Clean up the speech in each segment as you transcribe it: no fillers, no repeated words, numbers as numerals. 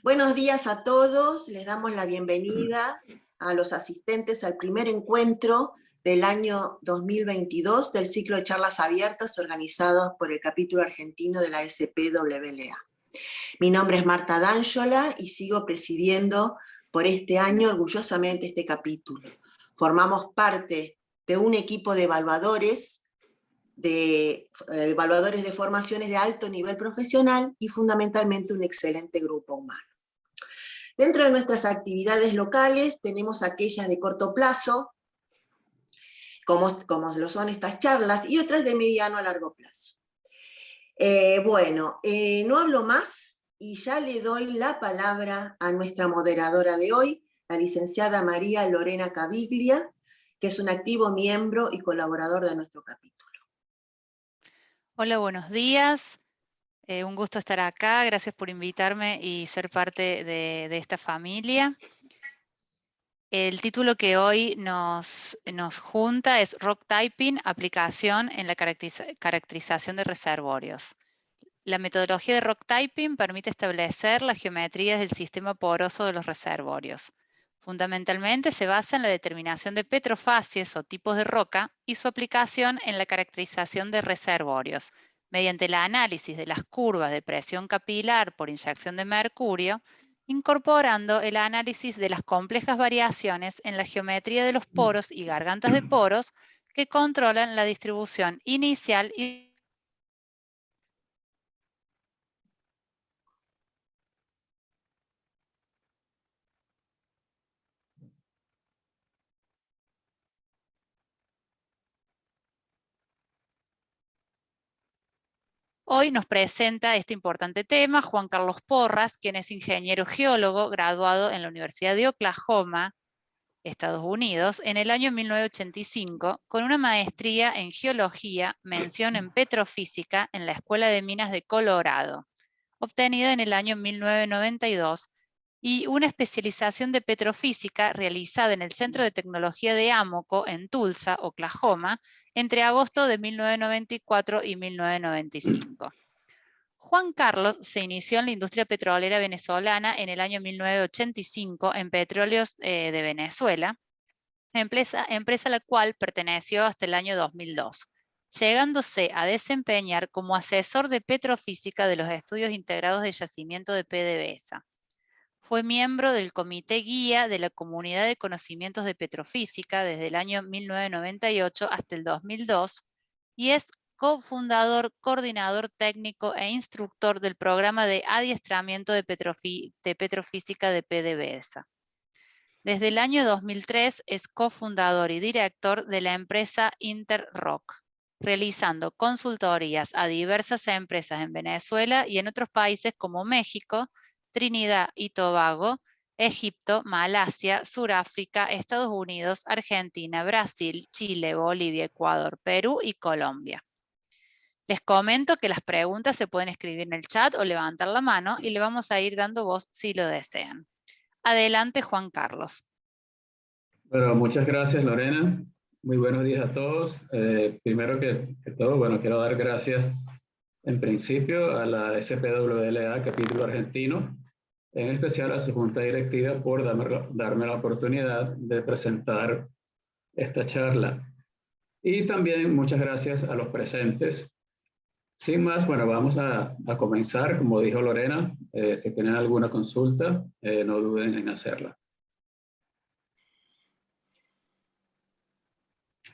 Buenos días a todos, les damos la bienvenida a los asistentes al primer encuentro del año 2022 del ciclo de charlas abiertas organizados por el capítulo argentino de la SPWLA. Mi nombre es Marta D'Angiola y sigo presidiendo por este año orgullosamente este capítulo. Formamos parte de un equipo de evaluadores de formaciones de alto nivel profesional y fundamentalmente un excelente grupo humano. Dentro de nuestras actividades locales tenemos aquellas de corto plazo, como lo son estas charlas, y otras de mediano a largo plazo. No hablo más y ya le doy la palabra a nuestra moderadora de hoy, la licenciada María Lorena Caviglia, que es un activo miembro y colaborador de nuestro capítulo. Hola, buenos días. Un gusto estar acá. Gracias por invitarme y ser parte de esta familia. El título que hoy nos junta es Rock Typing, aplicación en la caracterización de reservorios. La metodología de Rock Typing permite establecer las geometrías del sistema poroso de los reservorios. Fundamentalmente se basa en la determinación de petrofacies o tipos de roca y su aplicación en la caracterización de reservorios, mediante el análisis de las curvas de presión capilar por inyección de mercurio, incorporando el análisis de las complejas variaciones en la geometría de los poros y gargantas de poros que controlan la distribución inicial y hoy nos presenta este importante tema Juan Carlos Porras, quien es ingeniero geólogo graduado en la Universidad de Oklahoma, Estados Unidos, en el año 1985, con una maestría en geología, mención en petrofísica en la Escuela de Minas de Colorado, obtenida en el año 1992, y una especialización de petrofísica realizada en el Centro de Tecnología de Amoco en Tulsa, Oklahoma, entre agosto de 1994 y 1995. Juan Carlos se inició en la industria petrolera venezolana en el año 1985 en Petróleos de Venezuela, empresa a la cual perteneció hasta el año 2002, llegándose a desempeñar como asesor de petrofísica de los estudios integrados de yacimiento de PDVSA. Fue miembro del Comité Guía de la Comunidad de Conocimientos de Petrofísica desde el año 1998 hasta el 2002 y es cofundador, coordinador técnico e instructor del programa de adiestramiento de petrofísica de PDVSA. Desde el año 2003 es cofundador y director de la empresa Interrock, realizando consultorías a diversas empresas en Venezuela y en otros países como México, Trinidad y Tobago, Egipto, Malasia, Suráfrica, Estados Unidos, Argentina, Brasil, Chile, Bolivia, Ecuador, Perú y Colombia. Les comento que las preguntas se pueden escribir en el chat o levantar la mano y le vamos a ir dando voz si lo desean. Adelante, Juan Carlos. Bueno, muchas gracias, Lorena. Muy buenos días a todos. Primero que todo, bueno, quiero dar gracias en principio a la SPWLA, capítulo argentino, en especial a su junta directiva por darme la oportunidad de presentar esta charla. Y también muchas gracias a los presentes. Sin más, bueno, vamos a comenzar. Como dijo Lorena, si tienen alguna consulta, no duden en hacerla.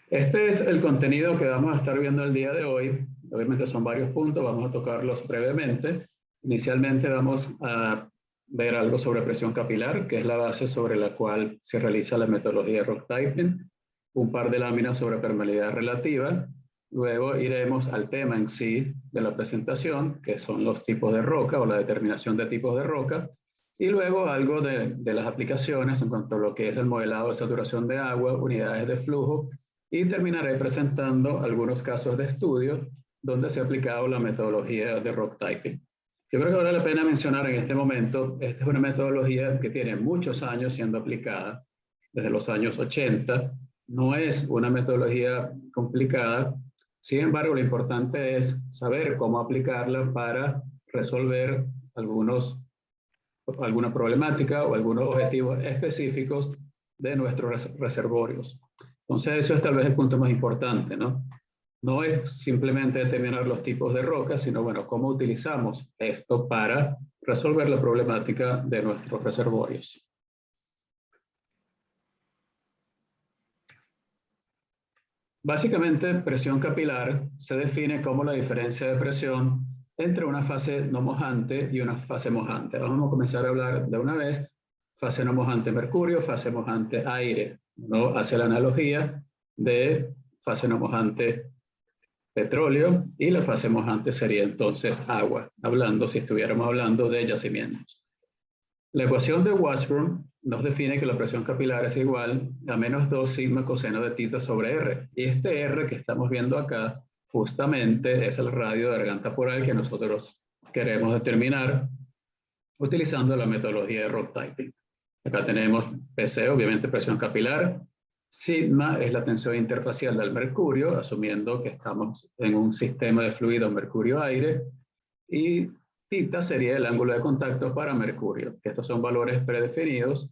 Este es el contenido que vamos a estar viendo el día de hoy. Obviamente son varios puntos, vamos a tocarlos brevemente. Inicialmente vamos a ver algo sobre presión capilar, que es la base sobre la cual se realiza la metodología de Rock Typing. Un par de láminas sobre permeabilidad relativa. Luego iremos al tema en sí de la presentación, que son los tipos de roca o la determinación de tipos de roca. Y luego algo de las aplicaciones en cuanto a lo que es el modelado de saturación de agua, unidades de flujo. Y terminaré presentando algunos casos de estudio donde se ha aplicado la metodología de Rock Typing. Yo creo que vale la pena mencionar en este momento, esta es una metodología que tiene muchos años siendo aplicada, desde los años 80. No es una metodología complicada, Sin embargo, lo importante es saber cómo aplicarla para resolver alguna problemática o algunos objetivos específicos de nuestros reservorios. Entonces, eso es tal vez el punto más importante, ¿no? No es simplemente determinar los tipos de rocas, sino, bueno, cómo utilizamos esto para resolver la problemática de nuestros reservorios. Básicamente, presión capilar se define como la diferencia de presión entre una fase no mojante y una fase mojante. Vamos a comenzar a hablar de una vez. Fase no mojante mercurio, fase mojante aire. Uno hace la analogía de fase no mojante petróleo y la fase mojante sería entonces agua, si estuviéramos hablando de yacimientos. La ecuación de Washburn nos define que la presión capilar es igual a menos 2 sigma coseno de tita sobre R. Y este R que estamos viendo acá justamente es el radio de garganta poral que nosotros queremos determinar utilizando la metodología de rock typing. Acá tenemos PC, obviamente presión capilar. Sigma es la tensión interfacial del mercurio, asumiendo que estamos en un sistema de fluido mercurio-aire. Y tita sería el ángulo de contacto para mercurio. Estos son valores predefinidos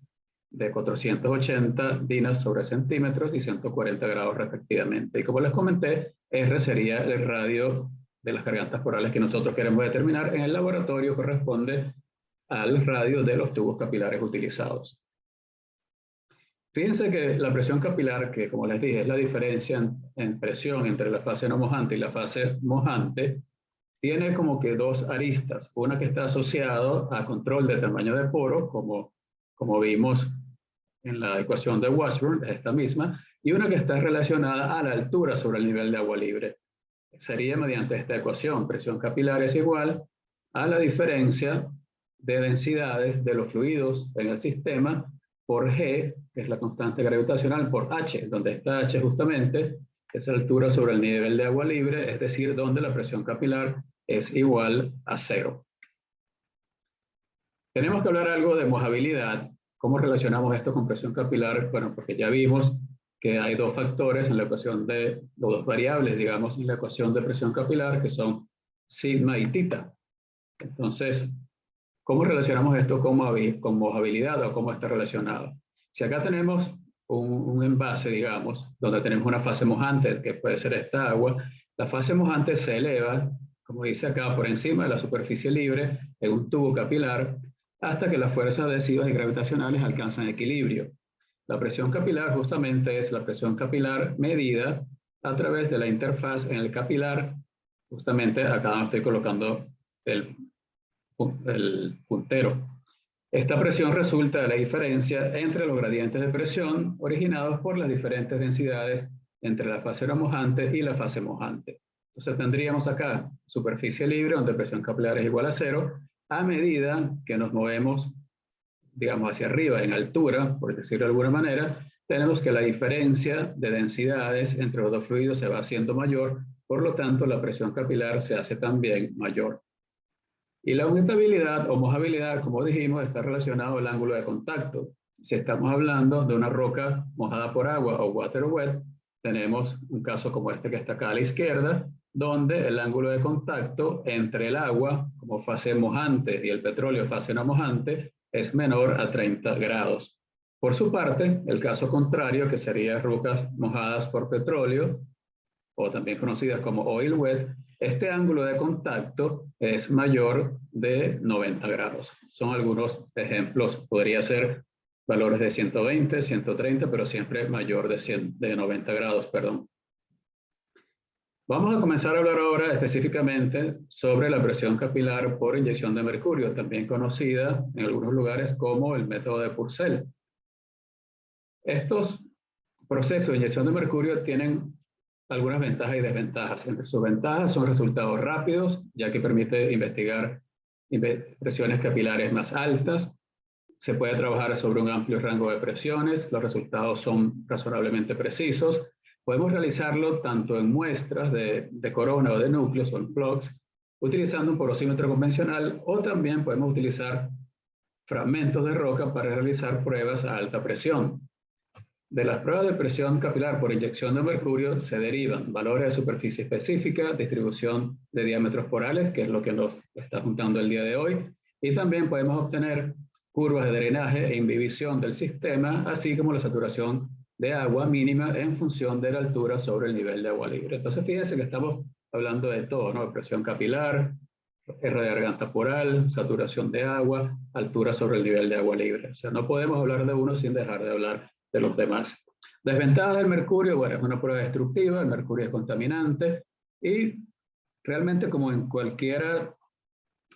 de 480 dinas sobre centímetros y 140 grados respectivamente. Y como les comenté, R sería el radio de las gargantas porales que nosotros queremos determinar. En el laboratorio corresponde al radio de los tubos capilares utilizados. Fíjense que la presión capilar, que como les dije es la diferencia en presión entre la fase no mojante y la fase mojante, tiene como que dos aristas. Una que está asociada a control de tamaño de poro, como vimos en la ecuación de Washburn, esta misma, y una que está relacionada a la altura sobre el nivel de agua libre. Sería mediante esta ecuación, presión capilar es igual a la diferencia de densidades de los fluidos en el sistema por G, que es la constante gravitacional, por H, donde está H justamente, es la altura sobre el nivel de agua libre, es decir, donde la presión capilar es igual a 0. Tenemos que hablar algo de mojabilidad. ¿Cómo relacionamos esto con presión capilar? Bueno, porque ya vimos que hay dos factores en la ecuación dos variables, digamos, en la ecuación de presión capilar, que son sigma y tita. Entonces, ¿cómo relacionamos esto con mojabilidad o cómo está relacionado? Si acá tenemos un envase, digamos, donde tenemos una fase mojante, que puede ser esta agua, la fase mojante se eleva, como dice acá, por encima de la superficie libre en un tubo capilar, hasta que las fuerzas adhesivas y gravitacionales alcanzan equilibrio. La presión capilar justamente es la presión capilar medida a través de la interfaz en el capilar. Justamente acá estoy colocando el puntero. Esta presión resulta de la diferencia entre los gradientes de presión originados por las diferentes densidades entre la fase no mojante y la fase mojante. Entonces tendríamos acá superficie libre donde presión capilar es igual a 0, a medida que nos movemos, digamos, hacia arriba en altura, por decirlo de alguna manera, tenemos que la diferencia de densidades entre los dos fluidos se va haciendo mayor, por lo tanto la presión capilar se hace también mayor. Y la unitabilidad o mojabilidad, como dijimos, está relacionado al ángulo de contacto. Si estamos hablando de una roca mojada por agua o water wet, tenemos un caso como este que está acá a la izquierda, donde el ángulo de contacto entre el agua como fase mojante y el petróleo fase no mojante es menor a 30 grados. Por su parte, el caso contrario, que sería rocas mojadas por petróleo, o también conocidas como oil wet, este ángulo de contacto es mayor de 90 grados. Son algunos ejemplos, podría ser valores de 120, 130, pero siempre mayor de 90 grados, perdón. Vamos a comenzar a hablar ahora específicamente sobre la presión capilar por inyección de mercurio, también conocida en algunos lugares como el método de Purcell. Estos procesos de inyección de mercurio tienen algunas ventajas y desventajas. Entre sus ventajas son resultados rápidos, ya que permite investigar presiones capilares más altas. Se puede trabajar sobre un amplio rango de presiones, los resultados son razonablemente precisos. Podemos realizarlo tanto en muestras de corona o de núcleos o en plugs, utilizando un porosímetro convencional, o también podemos utilizar fragmentos de roca para realizar pruebas a alta presión. De las pruebas de presión capilar por inyección de mercurio se derivan valores de superficie específica, distribución de diámetros porales, que es lo que nos está juntando el día de hoy, y también podemos obtener curvas de drenaje e inhibición del sistema, así como la saturación de agua mínima en función de la altura sobre el nivel de agua libre. Entonces fíjense que estamos hablando de todo, ¿no? Presión capilar, R de garganta poral, saturación de agua, altura sobre el nivel de agua libre. O sea, no podemos hablar de uno sin dejar de hablar de los demás. Desventajas del mercurio, bueno, es una prueba destructiva, el mercurio es contaminante y realmente como en cualquiera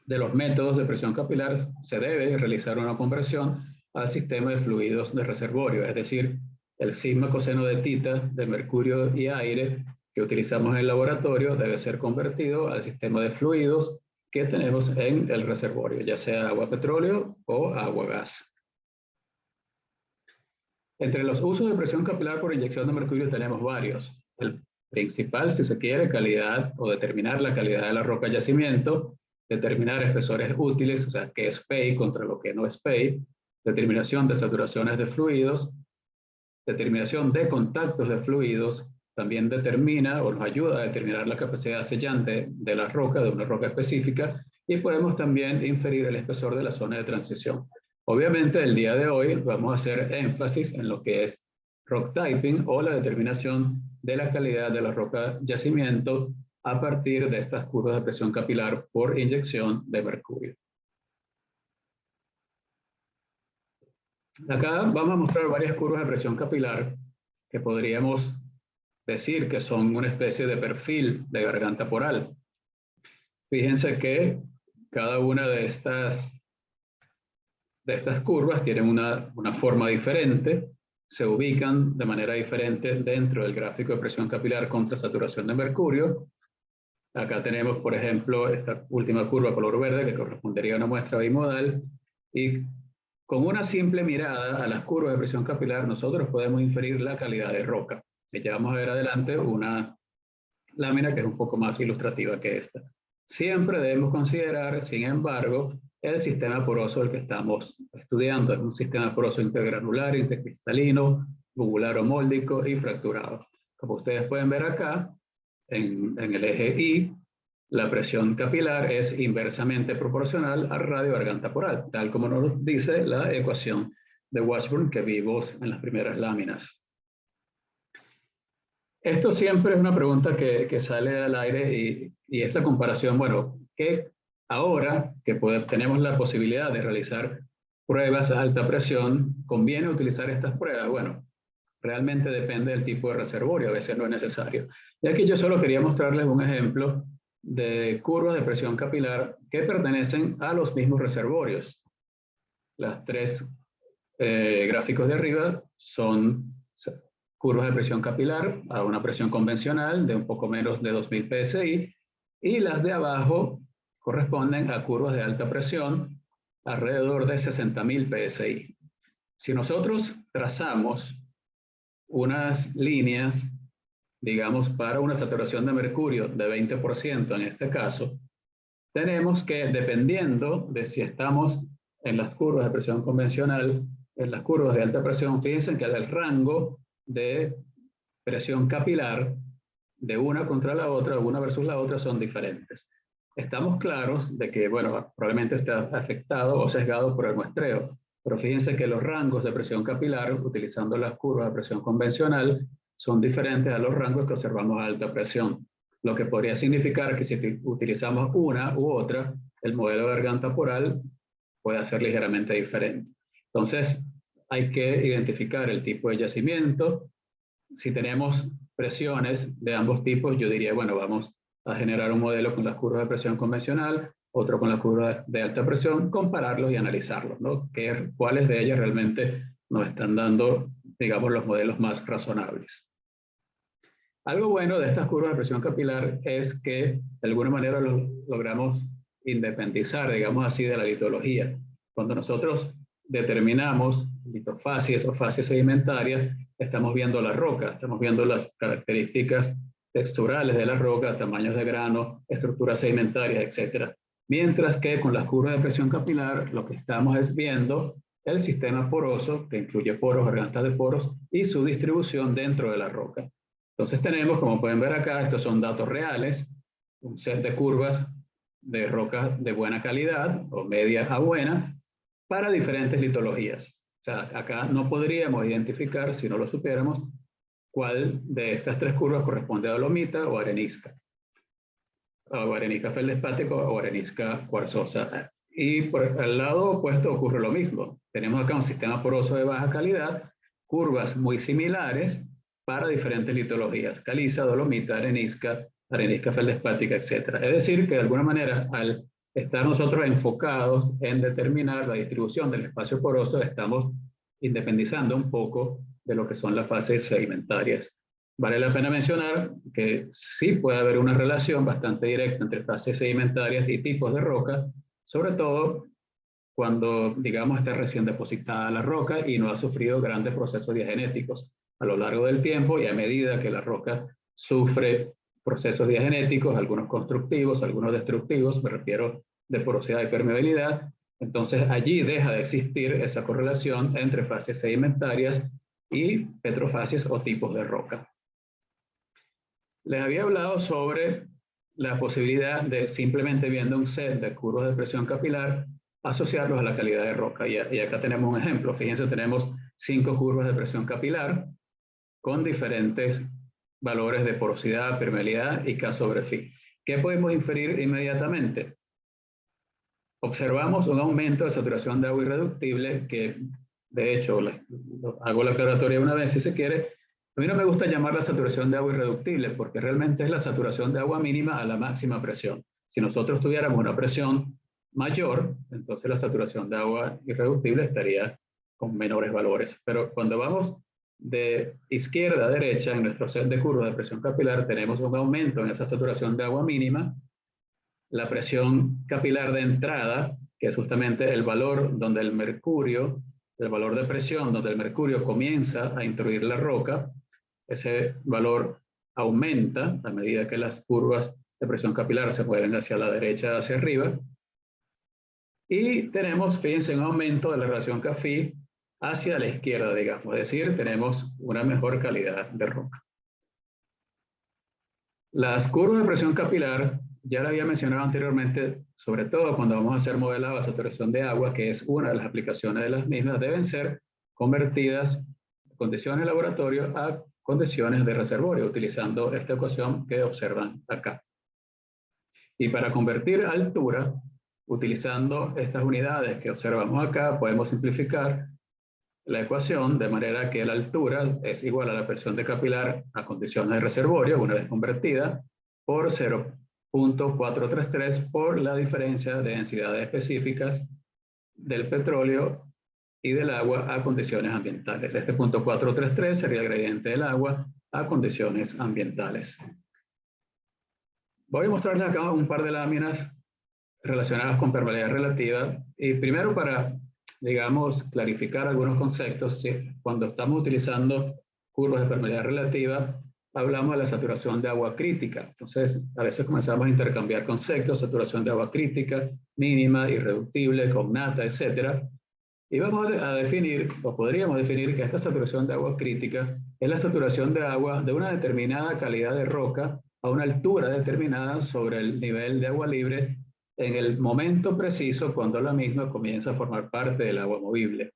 de los métodos de presión capilar se debe realizar una conversión al sistema de fluidos de reservorio, es decir, el sigma coseno de tita de mercurio y aire que utilizamos en el laboratorio debe ser convertido al sistema de fluidos que tenemos en el reservorio, ya sea agua petróleo o agua gas. Entre los usos de presión capilar por inyección de mercurio tenemos varios. El principal, si se quiere, calidad o determinar la calidad de la roca yacimiento, determinar espesores útiles, o sea, qué es PEI contra lo que no es PEI, determinación de saturaciones de fluidos, determinación de contactos de fluidos, también determina o nos ayuda a determinar la capacidad sellante de la roca, de una roca específica, y podemos también inferir el espesor de la zona de transición. Obviamente, el día de hoy vamos a hacer énfasis en lo que es rock typing o la determinación de la calidad de la roca yacimiento a partir de estas curvas de presión capilar por inyección de mercurio. Acá vamos a mostrar varias curvas de presión capilar que podríamos decir que son una especie de perfil de garganta poral. Fíjense que cada una de estas curvas tienen una forma diferente, se ubican de manera diferente dentro del gráfico de presión capilar contra saturación de mercurio. Acá tenemos, por ejemplo, esta última curva color verde que correspondería a una muestra bimodal, y con una simple mirada a las curvas de presión capilar nosotros podemos inferir la calidad de roca. Ya vamos a ver adelante una lámina que es un poco más ilustrativa que esta. Siempre debemos considerar, sin embargo, el sistema poroso del que estamos estudiando. Es un sistema poroso intergranular, intercristalino, globular o móldico y fracturado. Como ustedes pueden ver acá, en el eje Y, la presión capilar es inversamente proporcional al radio garganta poral, tal como nos dice la ecuación de Washburn que vimos en las primeras láminas. Esto siempre es una pregunta que sale al aire y esta comparación, bueno, que ahora que tenemos la posibilidad de realizar pruebas a alta presión, ¿conviene utilizar estas pruebas? Bueno, realmente depende del tipo de reservorio, a veces no es necesario. Y aquí yo solo quería mostrarles un ejemplo de curvas de presión capilar que pertenecen a los mismos reservorios. Las tres gráficos de arriba son curvas de presión capilar a una presión convencional de un poco menos de 2000 psi, y las de abajo corresponden a curvas de alta presión alrededor de 60.000 psi. Si nosotros trazamos unas líneas, digamos, para una saturación de mercurio de 20% en este caso, tenemos que, dependiendo de si estamos en las curvas de presión convencional, en las curvas de alta presión, fíjense que el rango de presión capilar de una contra la otra, una versus la otra, son diferentes. Estamos claros de que, bueno, probablemente está afectado o sesgado por el muestreo, pero fíjense que los rangos de presión capilar, utilizando las curvas de presión convencional, son diferentes a los rangos que observamos a alta presión, lo que podría significar que si utilizamos una u otra, el modelo de garganta poral puede ser ligeramente diferente. Entonces, hay que identificar el tipo de yacimiento. Si tenemos presiones de ambos tipos, yo diría, bueno, vamos a generar un modelo con las curvas de presión convencional, otro con las curvas de alta presión, compararlos y analizarlos, ¿no? ¿Cuáles de ellas realmente nos están dando, digamos, los modelos más razonables? Algo bueno de estas curvas de presión capilar es que de alguna manera logramos independizar, digamos así, de la litología. Cuando nosotros determinamos litofacies o facies sedimentarias, estamos viendo la roca, estamos viendo las características texturales de la roca, tamaños de grano, estructuras sedimentarias, etc. Mientras que con las curvas de presión capilar lo que estamos es viendo el sistema poroso, que incluye poros, gargantas de poros, y su distribución dentro de la roca. Entonces tenemos, como pueden ver acá, estos son datos reales, un set de curvas de rocas de buena calidad, o media a buena, para diferentes litologías. O sea, acá no podríamos identificar, si no lo supiéramos, cuál de estas tres curvas corresponde a dolomita o arenisca. O arenisca feldespático o arenisca cuarzosa. Y por el lado opuesto ocurre lo mismo. Tenemos acá un sistema poroso de baja calidad, curvas muy similares para diferentes litologías: caliza, dolomita, arenisca, arenisca feldespática, etc. Es decir, que de alguna manera, al estar nosotros enfocados en determinar la distribución del espacio poroso, estamos independizando un poco de lo que son las fases sedimentarias. Vale la pena mencionar que sí puede haber una relación bastante directa entre fases sedimentarias y tipos de roca, sobre todo cuando, digamos, está recién depositada la roca y no ha sufrido grandes procesos diagenéticos a lo largo del tiempo, y a medida que la roca sufre procesos diagenéticos, algunos constructivos, algunos destructivos, me refiero de porosidad y permeabilidad, entonces allí deja de existir esa correlación entre fases sedimentarias y petrofases o tipos de roca. Les había hablado sobre la posibilidad de, simplemente viendo un set de curvas de presión capilar, asociarlos a la calidad de roca. Y acá tenemos un ejemplo. Fíjense, tenemos 5 curvas de presión capilar con diferentes valores de porosidad, permeabilidad y K sobre phi. ¿Qué podemos inferir inmediatamente? Observamos un aumento de saturación de agua irreductible que, de hecho, hago la aclaratoria una vez si se quiere. A mí no me gusta llamar la saturación de agua irreductible porque realmente es la saturación de agua mínima a la máxima presión. Si nosotros tuviéramos una presión mayor, entonces la saturación de agua irreductible estaría con menores valores. Pero cuando vamos de izquierda a derecha en nuestro set de curvas de presión capilar, tenemos un aumento en esa saturación de agua mínima. La presión capilar de entrada, que es justamente el valor donde el mercurio, el valor de presión donde el mercurio comienza a intruir la roca, ese valor aumenta a medida que las curvas de presión capilar se mueven hacia la derecha, hacia arriba. Y tenemos, fíjense, un aumento de la relación K-phi hacia la izquierda, digamos. Es decir, tenemos una mejor calidad de roca. Las curvas de presión capilar, ya la había mencionado anteriormente, sobre todo cuando vamos a hacer modelado de saturación de agua, que es una de las aplicaciones de las mismas, deben ser convertidas de condiciones de laboratorio a condiciones de reservorio, utilizando esta ecuación que observan acá. Y para convertir altura, utilizando estas unidades que observamos acá, podemos simplificar la ecuación de manera que la altura es igual a la presión de capilar a condiciones de reservorio, una vez convertida, por 0.433 por la diferencia de densidades específicas del petróleo y del agua a condiciones ambientales. Este punto 433 sería el gradiente del agua a condiciones ambientales. Voy a mostrarles acá un par de láminas relacionadas con permeabilidad relativa. Y primero, para, digamos, clarificar algunos conceptos, cuando estamos utilizando curvas de permeabilidad relativa, hablamos de la saturación de agua crítica. Entonces, a veces comenzamos a intercambiar conceptos: saturación de agua crítica, mínima, irreductible, cognata, etc. Y vamos a definir, o podríamos definir, que esta saturación de agua crítica es la saturación de agua de una determinada calidad de roca a una altura determinada sobre el nivel de agua libre en el momento preciso cuando la misma comienza a formar parte del agua movible.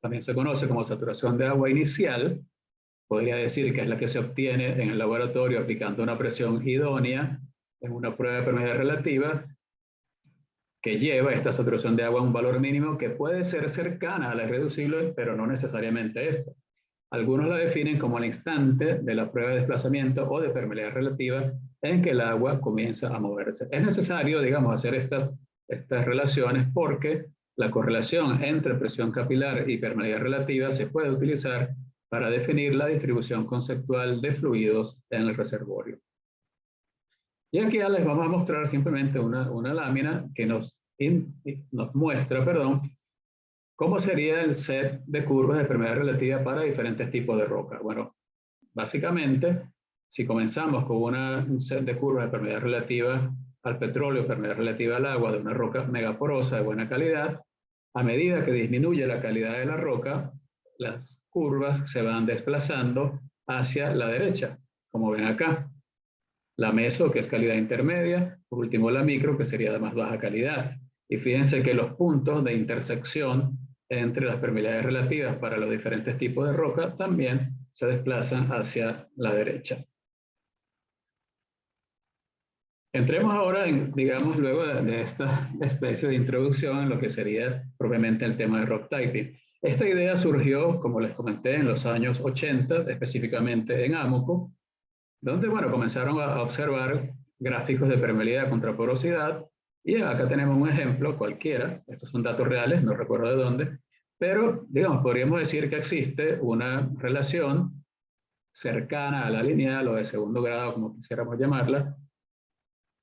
También se conoce como saturación de agua inicial. Podría decir que es la que se obtiene en el laboratorio aplicando una presión idónea en una prueba de permeabilidad relativa que lleva esta saturación de agua a un valor mínimo que puede ser cercana a la irreducible, pero no necesariamente esta. Algunos la definen como el instante de la prueba de desplazamiento o de permeabilidad relativa en que el agua comienza a moverse. Es necesario, digamos, hacer estas relaciones porque la correlación entre presión capilar y permeabilidad relativa se puede utilizar para definir la distribución conceptual de fluidos en el reservorio. Y aquí ya les vamos a mostrar simplemente una lámina que nos muestra, cómo sería el set de curvas de permeabilidad relativa para diferentes tipos de roca. Bueno, básicamente, si comenzamos con un set de curvas de permeabilidad relativa al petróleo, permeabilidad relativa al agua, de una roca megaporosa de buena calidad, A medida que disminuye la calidad de la roca, las curvas se van desplazando hacia la derecha, como ven acá. La meso, que es calidad intermedia, por último la micro, que sería de más baja calidad. Y fíjense que los puntos de intersección entre las permeabilidades relativas para los diferentes tipos de roca también se desplazan hacia la derecha. Entremos ahora, digamos, luego de esta especie de introducción en lo que sería propiamente el tema de rock typing. Esta idea surgió, como les comenté, en los años 80, específicamente en Amoco, donde, bueno, comenzaron a observar gráficos de permeabilidad contra porosidad, y acá tenemos un ejemplo cualquiera. Estos son datos reales, no recuerdo de dónde, pero, digamos, podríamos decir que existe una relación cercana a la lineal o de segundo grado, como quisiéramos llamarla,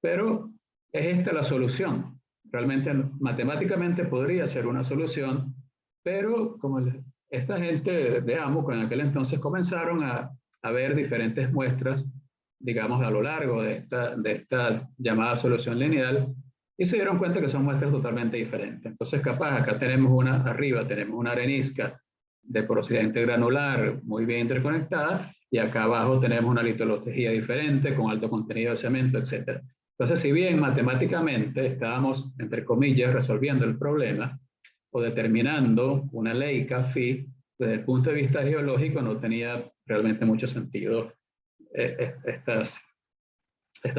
pero ¿es esta la solución? Realmente matemáticamente podría ser una solución, pero como esta gente de Amoco en aquel entonces comenzaron a ver diferentes muestras, digamos, a lo largo de esta llamada solución lineal, y se dieron cuenta que son muestras totalmente diferentes. Entonces, capaz, acá tenemos una, arriba tenemos una arenisca de porosidad intergranular muy bien interconectada, y acá abajo tenemos una litología diferente con alto contenido de cemento, etc. Entonces, si bien matemáticamente estábamos, entre comillas, resolviendo el problema o determinando una ley CAFI, desde el punto de vista geológico no tenía realmente mucho sentido estas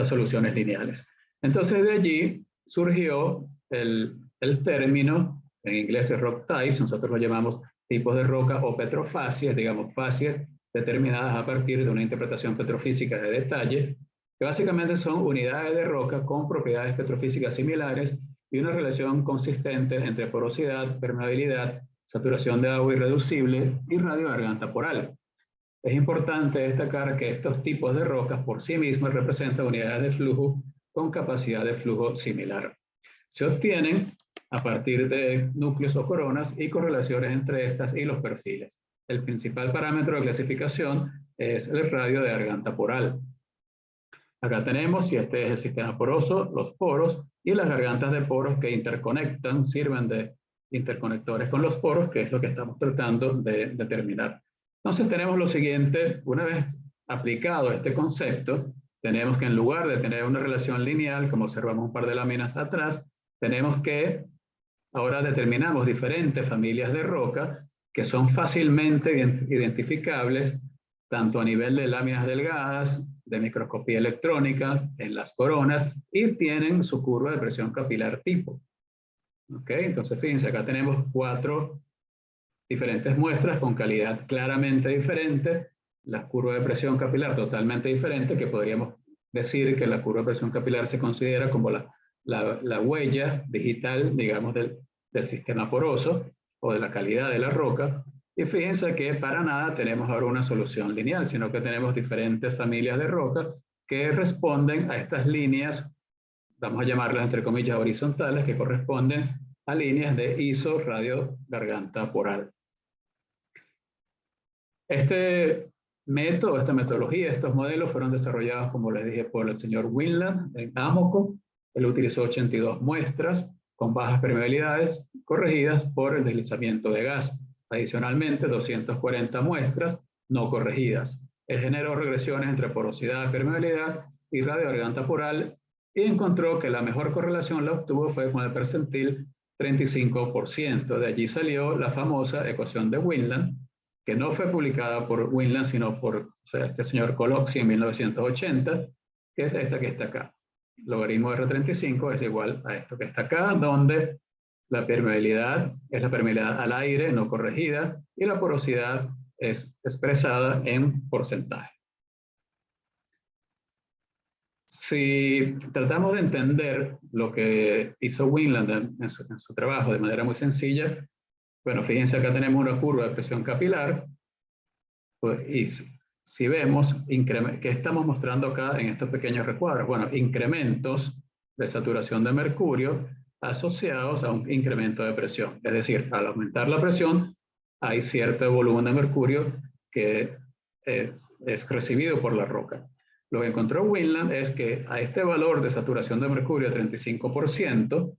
soluciones lineales. Entonces, de allí surgió el término, en inglés es rock types, nosotros lo llamamos tipos de roca o petrofacies, digamos facies determinadas a partir de una interpretación petrofísica de detalle, que básicamente son unidades de roca con propiedades petrofísicas similares y una relación consistente entre porosidad, permeabilidad, saturación de agua irreducible y radio garganta poral. Es importante destacar que estos tipos de rocas por sí mismas representan unidades de flujo con capacidad de flujo similar. Se obtienen a partir de núcleos o coronas y correlaciones entre estas y los perfiles. El principal parámetro de clasificación es el radio de garganta poral. Acá tenemos, si este es el sistema poroso, los poros y las gargantas de poros que interconectan, sirven de interconectores con los poros, que es lo que estamos tratando de determinar. Entonces tenemos lo siguiente: una vez aplicado este concepto, tenemos que en lugar de tener una relación lineal, como observamos un par de láminas atrás, tenemos que ahora determinamos diferentes familias de roca que son fácilmente identificables tanto a nivel de láminas delgadas, de microscopía electrónica, en las coronas, y tienen su curva de presión capilar tipo. ¿Ok? Entonces fíjense, acá tenemos 4 diferentes muestras con calidad claramente diferente, la curva de presión capilar totalmente diferente, que podríamos decir que la curva de presión capilar se considera como la huella digital, digamos, del sistema poroso o de la calidad de la roca. Y fíjense que para nada tenemos ahora una solución lineal, sino que tenemos diferentes familias de roca que responden a estas líneas, vamos a llamarlas entre comillas horizontales, que corresponden a líneas de ISO radio garganta poral. Este método, esta metodología, estos modelos fueron desarrollados, como les dije, por el señor Winland en Amoco. Él utilizó 82 muestras con bajas permeabilidades corregidas por el deslizamiento de gas. Adicionalmente, 240 muestras no corregidas. Él generó regresiones entre porosidad, permeabilidad y radio garganta poral, y encontró que la mejor correlación la obtuvo fue con el percentil 35%. De allí salió la famosa ecuación de Winland, que no fue publicada por Winland, sino por este señor Coloxi en 1980, que es esta que está acá. Logaritmo de R35 es igual a esto que está acá, donde la permeabilidad es la permeabilidad al aire no corregida y la porosidad es expresada en porcentaje. Si tratamos de entender lo que hizo Winland en su trabajo de manera muy sencilla, bueno, fíjense, acá tenemos una curva de presión capilar, pues, y si vemos, ¿qué estamos mostrando acá en estos pequeños recuadros? Bueno, incrementos de saturación de mercurio asociados a un incremento de presión. Es decir, al aumentar la presión, hay cierto volumen de mercurio que es recibido por la roca. Lo que encontró Winland es que a este valor de saturación de mercurio, 35%,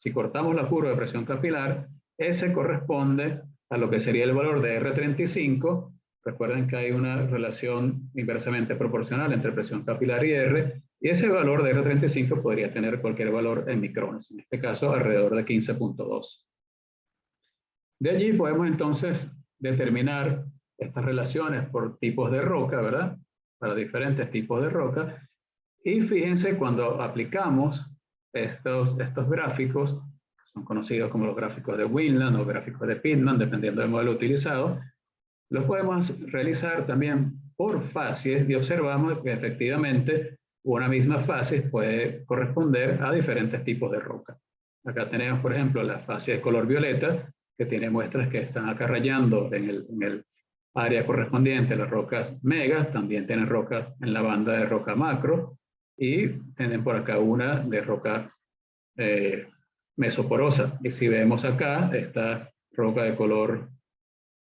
Si cortamos la curva de presión capilar, ese corresponde a lo que sería el valor de R35. Recuerden que hay una relación inversamente proporcional entre presión capilar y R, y ese valor de R35 podría tener cualquier valor en micrones, en este caso alrededor de 15.2. De allí podemos entonces determinar estas relaciones por tipos de roca, ¿verdad? Para diferentes tipos de roca. Y fíjense, cuando aplicamos estos gráficos, que son conocidos como los gráficos de Winland o gráficos de Pitman, dependiendo del modelo utilizado, los podemos realizar también por fases y observamos que efectivamente una misma fase puede corresponder a diferentes tipos de roca. Acá tenemos, por ejemplo, la fase de color violeta, que tiene muestras que están acá rayando en el área correspondiente a las rocas megas, también tienen rocas en la banda de roca macro, y tienen por acá una de roca mesoporosa. Y si vemos acá esta roca de color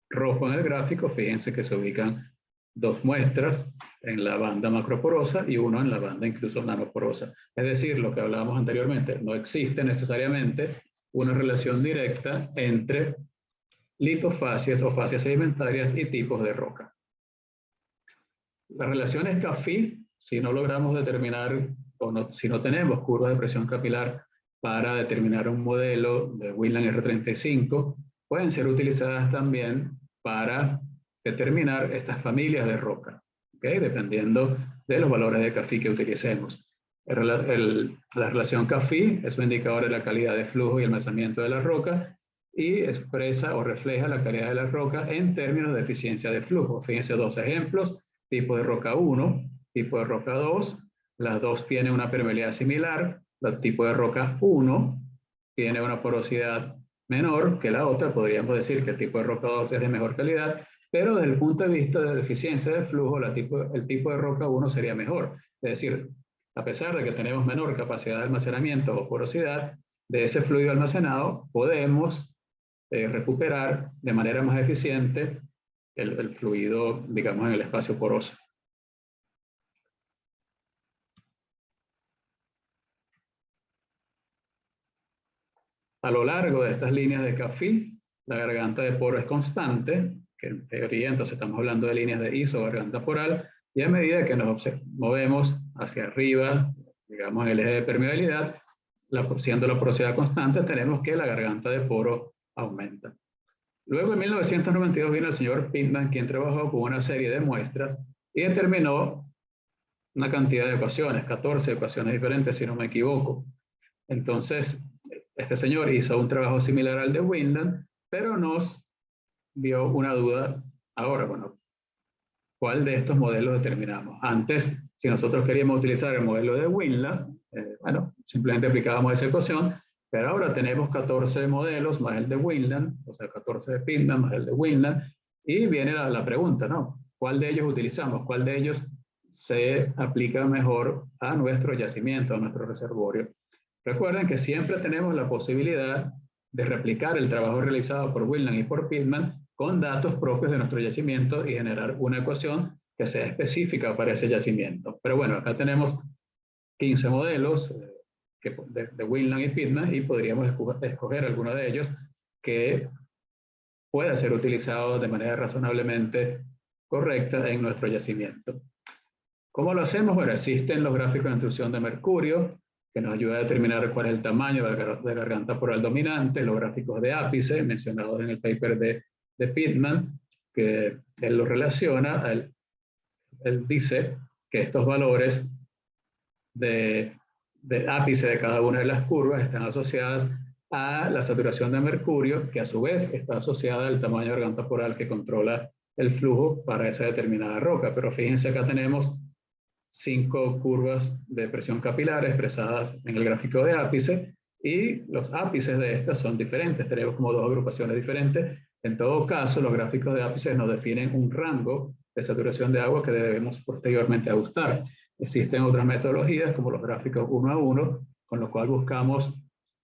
rojo en el gráfico, fíjense que se ubican dos muestras en la banda macroporosa y uno en la banda incluso nanoporosa. Es decir, lo que hablábamos anteriormente, no existe necesariamente una relación directa entre litofasias o fascias sedimentarias y tipos de roca. Las relaciones CAFI, si no logramos determinar, si no tenemos curvas de presión capilar para determinar un modelo de Winland R35, pueden ser utilizadas también para determinar estas familias de roca, ¿okay? Dependiendo de los valores de CAFI que utilicemos. La relación CAFI es un indicador de la calidad de flujo y almacenamiento de la roca y expresa o refleja la calidad de la roca en términos de eficiencia de flujo. Fíjense dos ejemplos: tipo de roca 1, tipo de roca 2. Las dos tienen una permeabilidad similar. El tipo de roca 1 tiene una porosidad menor que la otra. Podríamos decir que el tipo de roca 2 es de mejor calidad, pero desde el punto de vista de la eficiencia de flujo, el tipo de roca 1 sería mejor. Es decir, a pesar de que tenemos menor capacidad de almacenamiento o porosidad de ese fluido almacenado, podemos recuperar de manera más eficiente el fluido, digamos, en el espacio poroso. A lo largo de estas líneas de CAFI, la garganta de poro es constante, que en teoría entonces estamos hablando de líneas de ISO, garganta poral, y a medida que nos movemos hacia arriba, digamos en el eje de permeabilidad, siendo la porosidad constante, tenemos que la garganta de poro aumenta. Luego en 1992 vino el señor Pitman, quien trabajó con una serie de muestras y determinó una cantidad de ecuaciones, 14 ecuaciones diferentes si no me equivoco. Entonces, este señor hizo un trabajo similar al de Winland, pero nos dio una duda ahora, bueno, ¿cuál de estos modelos determinamos? Antes, si nosotros queríamos utilizar el modelo de Winland, bueno, simplemente aplicábamos esa ecuación, pero ahora tenemos 14 modelos más el de Winland, o sea, 14 de Pitman más el de Winland, y viene la pregunta, ¿no? ¿Cuál de ellos utilizamos? ¿Cuál de ellos se aplica mejor a nuestro yacimiento, a nuestro reservorio? Recuerden que siempre tenemos la posibilidad de replicar el trabajo realizado por Winland y por Pitman con datos propios de nuestro yacimiento y generar una ecuación que sea específica para ese yacimiento. Pero bueno, acá tenemos 15 modelos de Winland y Pitman y podríamos escoger alguno de ellos que pueda ser utilizado de manera razonablemente correcta en nuestro yacimiento. ¿Cómo lo hacemos? Bueno, existen los gráficos de intrusión de mercurio, que nos ayuda a determinar cuál es el tamaño de garganta poral dominante, los gráficos de ápice, mencionados en el paper de Pitman, que él lo relaciona, él dice que estos valores de ápice de cada una de las curvas están asociadas a la saturación de mercurio, que a su vez está asociada al tamaño de garganta poral que controla el flujo para esa determinada roca. Pero fíjense, acá tenemos 5 curvas de presión capilar expresadas en el gráfico de ápice, y los ápices de estas son diferentes, tenemos como 2 agrupaciones diferentes. En todo caso, los gráficos de ápices nos definen un rango de saturación de agua que debemos posteriormente ajustar. Existen otras metodologías como los gráficos 1 a 1, con lo cual buscamos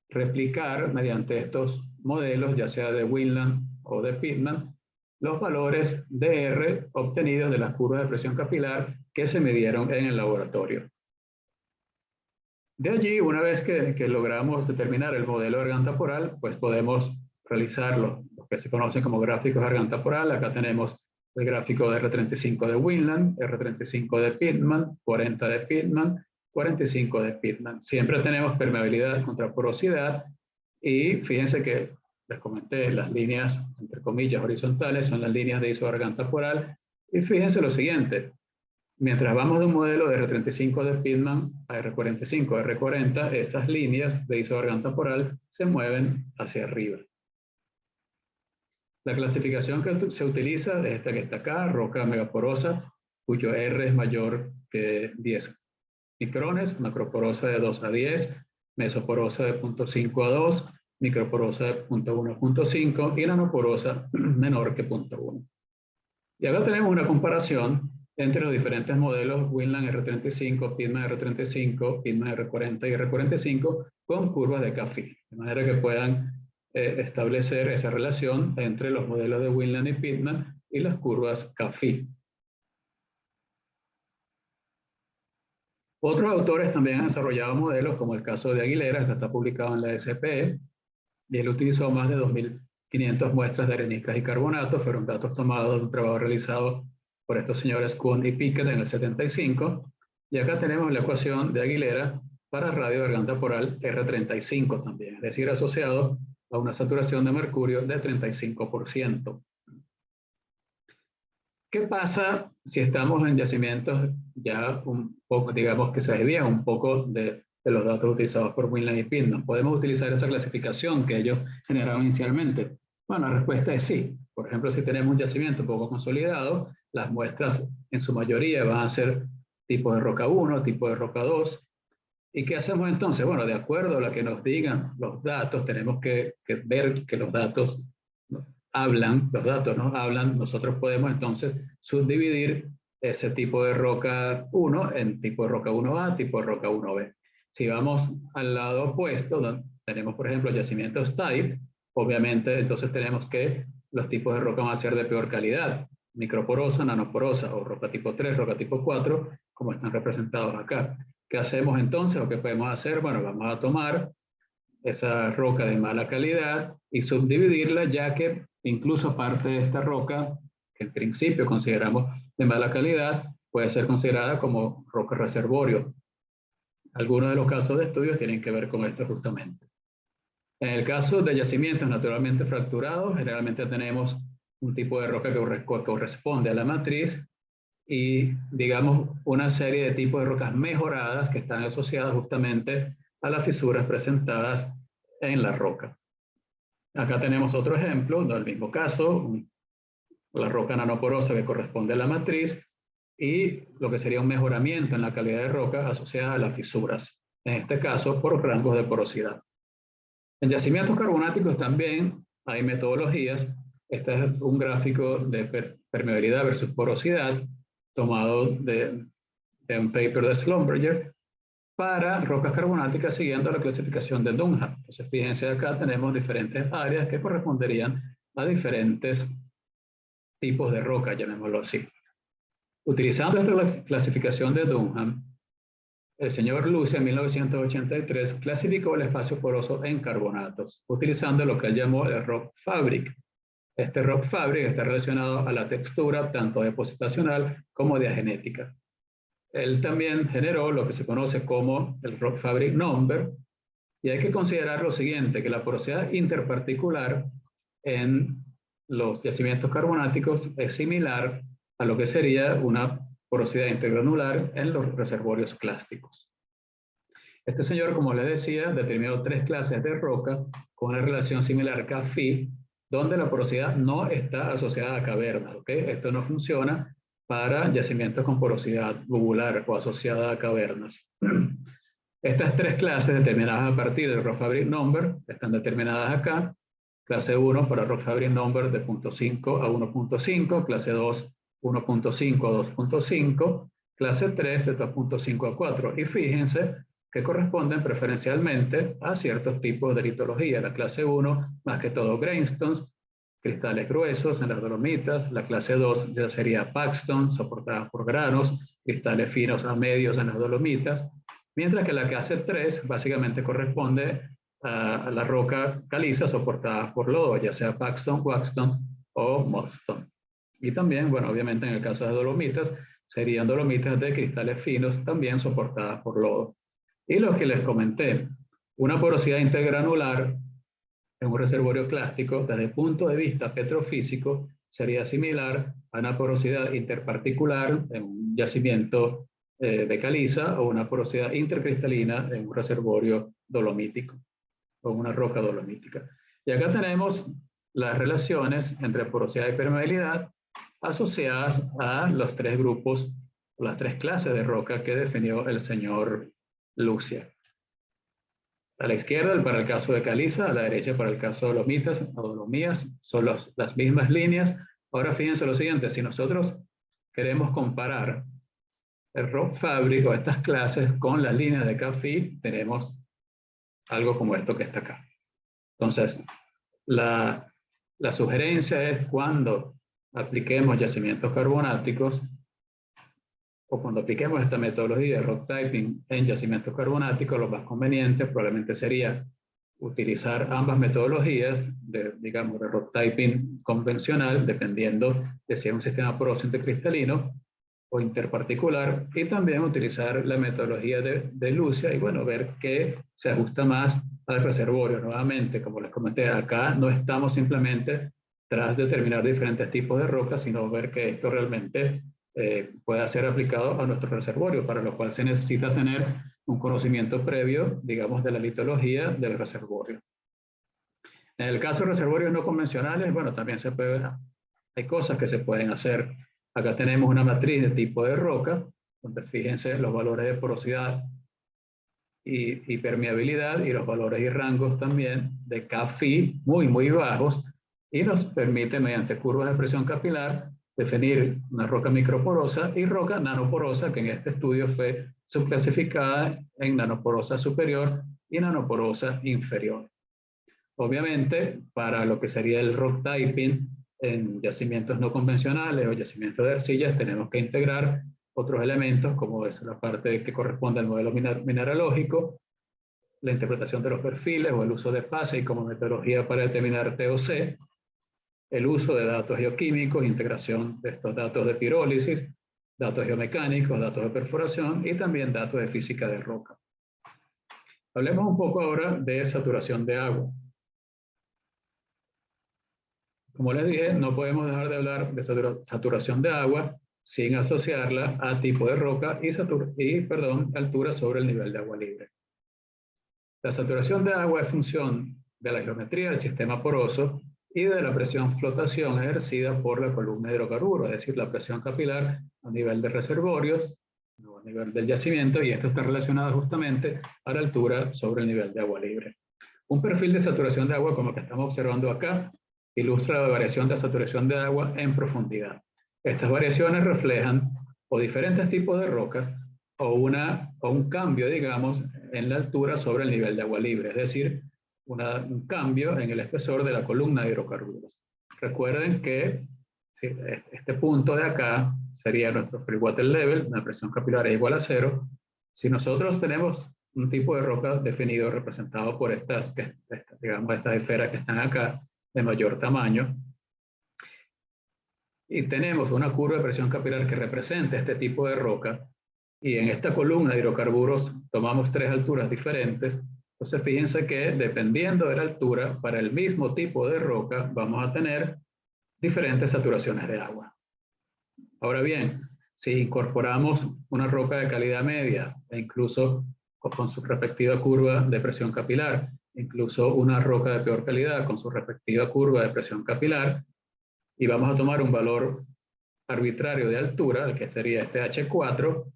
replicar mediante estos modelos, ya sea de Winland o de Pitman, los valores de R obtenidos de las curvas de presión capilar que se midieron en el laboratorio. De allí, una vez que logramos determinar el modelo de garganta temporal, pues podemos realizar lo que se conocen como gráficos de garganta temporal. Acá tenemos el gráfico de R35 de Winland, R35 de Pitman, 40 de Pitman, 45 de Pitman. Siempre tenemos permeabilidad contra porosidad y fíjense que les comenté, las líneas, entre comillas, horizontales son las líneas de isogarganta temporal. Y fíjense lo siguiente, mientras vamos de un modelo de R35 de Pitman a R45, R40, esas líneas de isogarganta temporal se mueven hacia arriba. La clasificación que se utiliza es esta que está acá, roca megaporosa, cuyo R es mayor que 10 micrones, macroporosa de 2 a 10, mesoporosa de 0.5 a 2, microporosa de 0.1 a 0.5 y nanoporosa menor que 0.1. Y acá tenemos una comparación entre los diferentes modelos Winland R35, Pitman R35, Pitman R40 y R45 con curvas de K-Phi, de manera que puedan establecer esa relación entre los modelos de Winland y Pitman y las curvas K-Phi. Otros autores también han desarrollado modelos, como el caso de Aguilera, que está publicado en la SPE, y él utilizó más de 2.500 muestras de areniscas y carbonatos. Fueron datos tomados de un trabajo realizado por estos señores Kuhn y Pickett en el 75. Y acá tenemos la ecuación de Aguilera para radio de garganta temporal R35 también, es decir, asociado a una saturación de mercurio de 35%. ¿Qué pasa si estamos en yacimientos ya un poco, digamos que se desvían un poco de los datos utilizados por Winland y Pitman? ¿Podemos utilizar esa clasificación que ellos generaron inicialmente? Bueno, la respuesta es sí. Por ejemplo, si tenemos un yacimiento poco consolidado, las muestras en su mayoría van a ser tipo de roca 1, tipo de roca 2. ¿Y qué hacemos entonces? Bueno, de acuerdo a lo que nos digan los datos, tenemos que ver que los datos hablan, los datos nos hablan, nosotros podemos entonces subdividir ese tipo de roca 1 en tipo de roca 1A, tipo de roca 1B. Si vamos al lado opuesto, donde tenemos por ejemplo yacimientos type, obviamente entonces tenemos que los tipos de roca van a ser de peor calidad, microporosa, nanoporosa o roca tipo 3, roca tipo 4, como están representados acá. ¿Qué hacemos entonces o qué podemos hacer? Bueno, vamos a tomar esa roca de mala calidad y subdividirla, ya que incluso parte de esta roca, que en principio consideramos de mala calidad, puede ser considerada como roca reservorio. Algunos de los casos de estudios tienen que ver con esto justamente. En el caso de yacimientos naturalmente fracturados, generalmente tenemos un tipo de roca que corresponde a la matriz y, digamos, una serie de tipos de rocas mejoradas que están asociadas justamente a las fisuras presentadas en la roca. Acá tenemos otro ejemplo del mismo caso, la roca nanoporosa que corresponde a la matriz y lo que sería un mejoramiento en la calidad de roca asociada a las fisuras, en este caso por rangos de porosidad. En yacimientos carbonáticos también hay metodologías. Este es un gráfico de permeabilidad versus porosidad tomado de un paper de Schlumberger para rocas carbonáticas siguiendo la clasificación de Dunham. Entonces, fíjense acá tenemos diferentes áreas que corresponderían a diferentes tipos de roca, llamémoslo así. Utilizando esta clasificación de Dunham, el señor Luce en 1983 clasificó el espacio poroso en carbonatos, utilizando lo que él llamó el rock fabric. Este rock fabric está relacionado a la textura tanto depositacional como diagenética. Él también generó lo que se conoce como el rock fabric number, y hay que considerar lo siguiente, que la porosidad interparticular en los yacimientos carbonáticos es similar a lo que sería una porosidad intergranular en los reservorios clásticos. Este señor, como les decía, determinó 3 clases de roca con una relación similar K-Phi, donde la porosidad no está asociada a cavernas. ¿Okay? Esto no funciona para yacimientos con porosidad globular o asociada a cavernas. Estas 3 clases determinadas a partir del rock fabric number están determinadas acá. Clase 1 para rock fabric number de 0.5 a 1.5, clase 2 1.5 a 2.5, clase 3 de 2.5 a 4. Y fíjense que corresponden preferencialmente a ciertos tipos de litología. La clase 1, más que todo grainstones, cristales gruesos en las dolomitas. La clase 2 ya sería paxton, soportadas por granos, cristales finos a medios en las dolomitas. mientras que la clase 3 básicamente corresponde a la roca caliza soportada por lodo, ya sea Paxton, Waxton o Mudstone. Y también, bueno, obviamente en el caso de dolomitas, serían dolomitas de cristales finos también soportadas por lodo. Y lo que les comenté, una porosidad intergranular en un reservorio clástico, desde el punto de vista petrofísico, sería similar a una porosidad interparticular en un yacimiento de caliza o una porosidad intercristalina en un reservorio dolomítico o una roca dolomítica. Y acá tenemos las relaciones entre porosidad y permeabilidad asociadas a los tres grupos, o las tres clases de roca que definió el señor Lucia. A la izquierda para el caso de caliza, a la derecha para el caso de dolomitas o dolomías, son las mismas líneas. Ahora fíjense lo siguiente, si nosotros queremos comparar el rock fabric o estas clases con las líneas de CAFI, tenemos algo como esto que está acá. Entonces, la sugerencia es cuando apliquemos yacimientos carbonáticos o cuando apliquemos esta metodología de rock typing en yacimientos carbonáticos, lo más conveniente probablemente sería utilizar ambas metodologías digamos, de rock typing convencional, dependiendo de si es un sistema poroso intercristalino o interparticular, y también utilizar la metodología de Lucia y bueno, ver qué se ajusta más al reservorio. Nuevamente, como les comenté, acá no estamos simplemente tras determinar diferentes tipos de rocas, sino ver que esto realmente pueda ser aplicado a nuestro reservorio, para lo cual se necesita tener un conocimiento previo, digamos, de la litología del reservorio. En el caso de reservorios no convencionales, bueno, también hay cosas que se pueden hacer. Acá tenemos una matriz de tipo de roca, donde fíjense los valores de porosidad y permeabilidad y los valores y rangos también de K-Phi muy bajos, y nos permite mediante curvas de presión capilar definir una roca microporosa y roca nanoporosa, que en este estudio fue subclasificada en nanoporosa superior y nanoporosa inferior. Obviamente, para lo que sería el rock typing en yacimientos no convencionales o yacimientos de arcillas, tenemos que integrar otros elementos, como es la parte que corresponde al modelo mineralógico, la interpretación de los perfiles o el uso de PASEI como metodología para determinar TOC, el uso de datos geoquímicos, integración de estos datos de pirólisis, datos geomecánicos, datos de perforación y también datos de física de roca. Hablemos un poco ahora de saturación de agua. Como les dije, no podemos dejar de hablar de saturación de agua sin asociarla a tipo de roca y altura sobre el nivel de agua libre. La saturación de agua es función de la geometría del sistema poroso y de la presión flotación ejercida por la columna de hidrocarburos, es decir, la presión capilar a nivel de reservorios, a nivel del yacimiento, y esto está relacionado justamente a la altura sobre el nivel de agua libre. Un perfil de saturación de agua como el que estamos observando acá ilustra la variación de saturación de agua en profundidad. Estas variaciones reflejan o diferentes tipos de rocas o un cambio, digamos, en la altura sobre el nivel de agua libre, es decir, un cambio en el espesor de la columna de hidrocarburos. Recuerden que este punto de acá sería nuestro free water level, la presión capilar es igual a 0. Si nosotros tenemos un tipo de roca definido, representado por estas esferas que están acá, de mayor tamaño, y tenemos una curva de presión capilar que representa este tipo de roca, y en esta columna de hidrocarburos tomamos tres alturas diferentes. Entonces fíjense que dependiendo de la altura, para el mismo tipo de roca vamos a tener diferentes saturaciones de agua. Ahora bien, si incorporamos una roca de calidad media e incluso con su respectiva curva de presión capilar, incluso una roca de peor calidad con su respectiva curva de presión capilar, y vamos a tomar un valor arbitrario de altura, que sería este H4,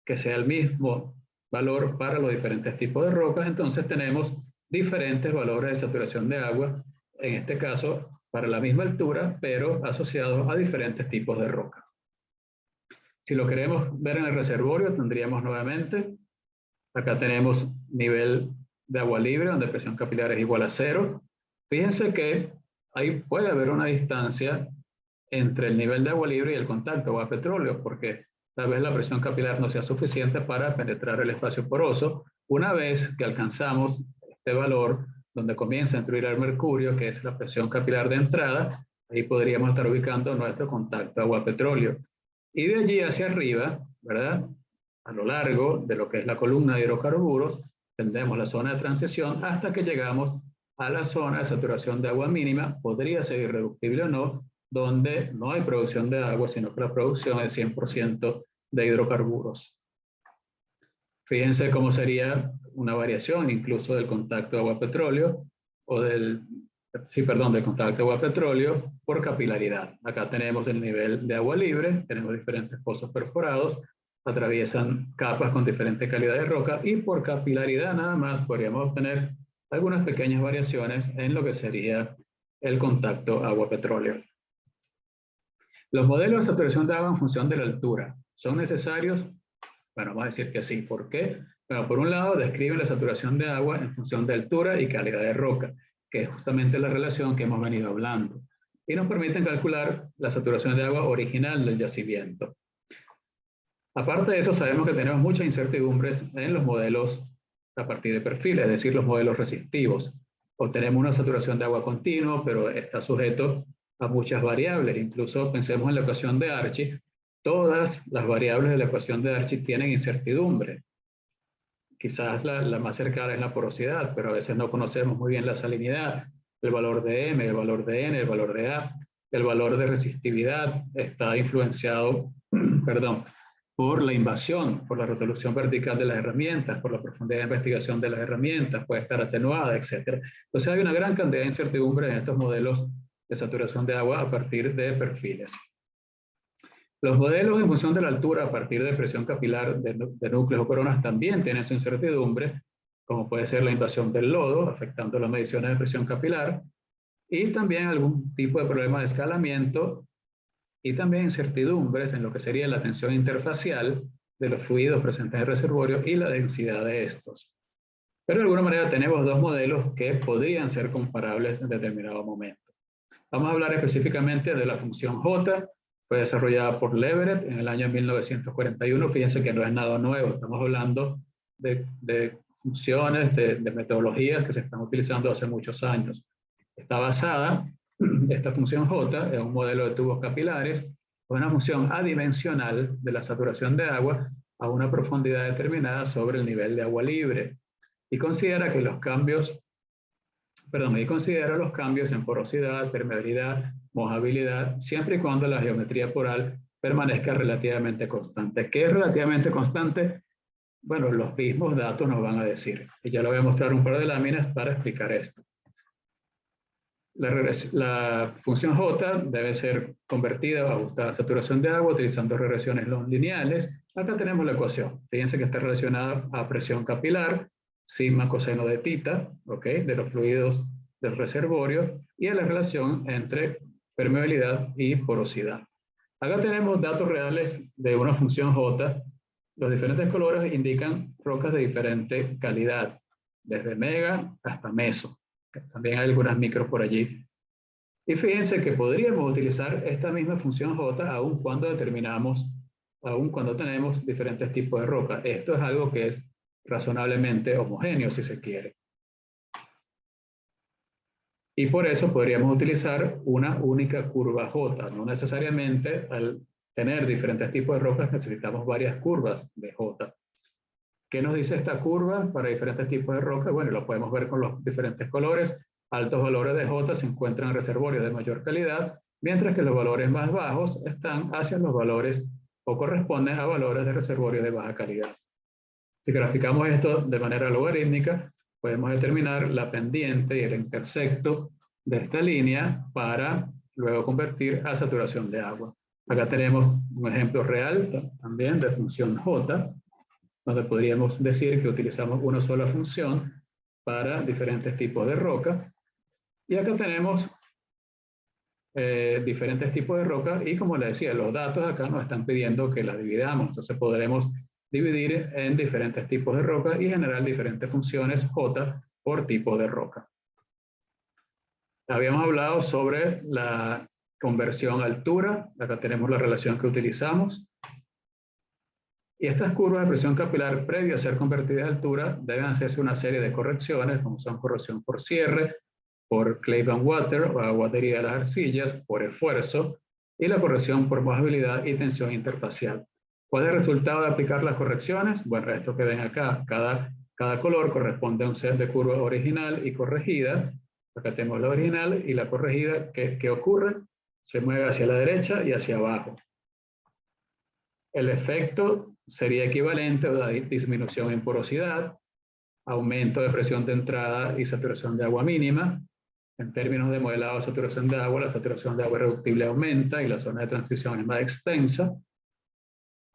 que sea el mismo valor para los diferentes tipos de rocas, entonces tenemos diferentes valores de saturación de agua, en este caso para la misma altura, pero asociados a diferentes tipos de roca. Si lo queremos ver en el reservorio, tendríamos nuevamente, acá tenemos nivel de agua libre, donde presión capilar es igual a 0. Fíjense que ahí puede haber una distancia entre el nivel de agua libre y el contacto agua-petróleo, porque tal vez la presión capilar no sea suficiente para penetrar el espacio poroso. Una vez que alcanzamos este valor, donde comienza a entrar el mercurio, que es la presión capilar de entrada, ahí podríamos estar ubicando nuestro contacto agua-petróleo. Y de allí hacia arriba, ¿verdad? A lo largo de lo que es la columna de hidrocarburos, tendremos la zona de transición hasta que llegamos a la zona de saturación de agua mínima, podría ser irreductible o no, donde no hay producción de agua, sino que la producción es 100% de hidrocarburos. Fíjense cómo sería una variación incluso del contacto agua-petróleo o del contacto agua-petróleo por capilaridad. Acá tenemos el nivel de agua libre, tenemos diferentes pozos perforados, atraviesan capas con diferente calidad de roca y por capilaridad nada más podríamos obtener algunas pequeñas variaciones en lo que sería el contacto agua-petróleo. Los modelos de saturación de agua en función de la altura, ¿son necesarios? Bueno, vamos a decir que sí. ¿Por qué? Bueno, por un lado, describen la saturación de agua en función de altura y calidad de roca, que es justamente la relación que hemos venido hablando. Y nos permiten calcular la saturación de agua original del yacimiento. Aparte de eso, sabemos que tenemos muchas incertidumbres en los modelos a partir de perfiles, es decir, los modelos resistivos. Obtenemos una saturación de agua continua, pero está sujeto a muchas variables. Incluso pensemos en la ecuación de Archie. Todas las variables de la ecuación de Archie tienen incertidumbre. Quizás la más cercana es la porosidad, pero a veces no conocemos muy bien la salinidad, el valor de M, el valor de N, el valor de A. El valor de resistividad está influenciado, por la invasión, por la resolución vertical de las herramientas, por la profundidad de investigación de las herramientas, puede estar atenuada, etc. Entonces hay una gran cantidad de incertidumbre en estos modelos de saturación de agua a partir de perfiles. Los modelos en función de la altura a partir de presión capilar de núcleos o coronas también tienen su incertidumbre, como puede ser la invasión del lodo, afectando las mediciones de presión capilar, y también algún tipo de problema de escalamiento, y también incertidumbres en lo que sería la tensión interfacial de los fluidos presentes en el reservorio y la densidad de estos. Pero de alguna manera tenemos dos modelos que podrían ser comparables en determinado momento. Vamos a hablar específicamente de la función J. Fue desarrollada por Leverett en el año 1941. Fíjense que no es nada nuevo. Estamos hablando de funciones, de metodologías que se están utilizando hace muchos años. Está basada, esta función J, en un modelo de tubos capilares, con una función adimensional de la saturación de agua a una profundidad determinada sobre el nivel de agua libre. Y considera que los cambios, considera los cambios en porosidad, permeabilidad, mojabilidad, siempre y cuando la geometría poral permanezca relativamente constante. ¿Qué es relativamente constante? Bueno, los mismos datos nos van a decir. Y ya le voy a mostrar un par de láminas para explicar esto. La función J debe ser convertida o ajustada a saturación de agua utilizando regresiones no lineales. Acá tenemos la ecuación. Fíjense que está relacionada a presión capilar, sigma coseno de tita, de los fluidos del reservorio, y a la relación entre permeabilidad y porosidad. Acá tenemos datos reales de una función J. Los diferentes colores indican rocas de diferente calidad, desde mega hasta meso. También hay algunas micros por allí. Y fíjense que podríamos utilizar esta misma función J aun cuando tenemos diferentes tipos de roca. Esto es algo que es razonablemente homogéneo, si se quiere. Y por eso podríamos utilizar una única curva J. No necesariamente al tener diferentes tipos de rocas necesitamos varias curvas de J. ¿Qué nos dice esta curva para diferentes tipos de roca? Bueno, lo podemos ver con los diferentes colores. Altos valores de J se encuentran en reservorios de mayor calidad, mientras que los valores más bajos están hacia los valores o corresponden a valores de reservorios de baja calidad. Si graficamos esto de manera logarítmica, podemos determinar la pendiente y el intersecto de esta línea para luego convertir a saturación de agua. Acá tenemos un ejemplo real también de función J, donde podríamos decir que utilizamos una sola función para diferentes tipos de roca. Y acá tenemos diferentes tipos de roca y, como les decía, los datos acá nos están pidiendo que las dividamos. Entonces podremos dividir en diferentes tipos de roca y generar diferentes funciones J por tipo de roca. Habíamos hablado sobre la conversión a altura. Acá tenemos la relación que utilizamos. Y estas curvas de presión capilar previo a ser convertidas a altura deben hacerse una serie de correcciones, como son corrección por cierre, por clay and water o aguatería de las arcillas, por esfuerzo, y la corrección por mojabilidad y tensión interfacial. ¿Cuál es el resultado de aplicar las correcciones? Bueno, esto que ven acá, cada color corresponde a un set de curvas original y corregida. Acá tenemos la original y la corregida. ¿Qué ocurre? Se mueve hacia la derecha y hacia abajo. El efecto sería equivalente a una disminución en porosidad, aumento de presión de entrada y saturación de agua mínima. En términos de modelado de saturación de agua, la saturación de agua irreductible aumenta y la zona de transición es más extensa.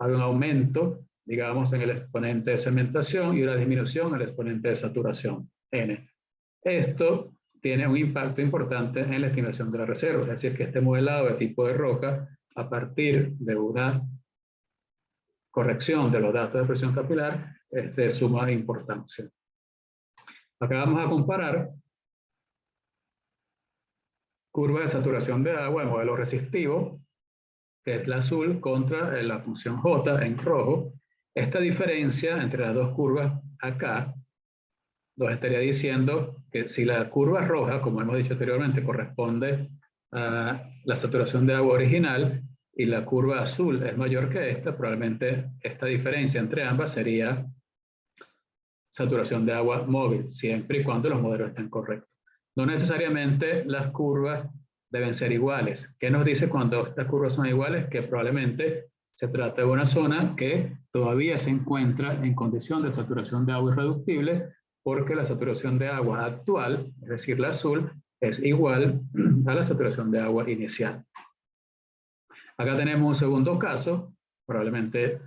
Hay un aumento, digamos, en el exponente de cementación y una disminución en el exponente de saturación, N. Esto tiene un impacto importante en la estimación de la reserva, es decir, que este modelado de tipo de roca, a partir de una corrección de los datos de presión capilar, es de suma importancia. Acá vamos a comparar curva de saturación de agua, el modelo resistivo, que es la azul, contra la función J en rojo. Esta diferencia entre las dos curvas acá nos estaría diciendo que si la curva roja, como hemos dicho anteriormente, corresponde a la saturación de agua original y la curva azul es mayor que esta, probablemente esta diferencia entre ambas sería saturación de agua móvil, siempre y cuando los modelos estén correctos. No necesariamente las curvas deben ser iguales. ¿Qué nos dice cuando estas curvas son iguales? Que probablemente se trata de una zona que todavía se encuentra en condición de saturación de agua irreductible, porque la saturación de agua actual, es decir, la azul, es igual a la saturación de agua inicial. Acá tenemos un segundo caso, probablemente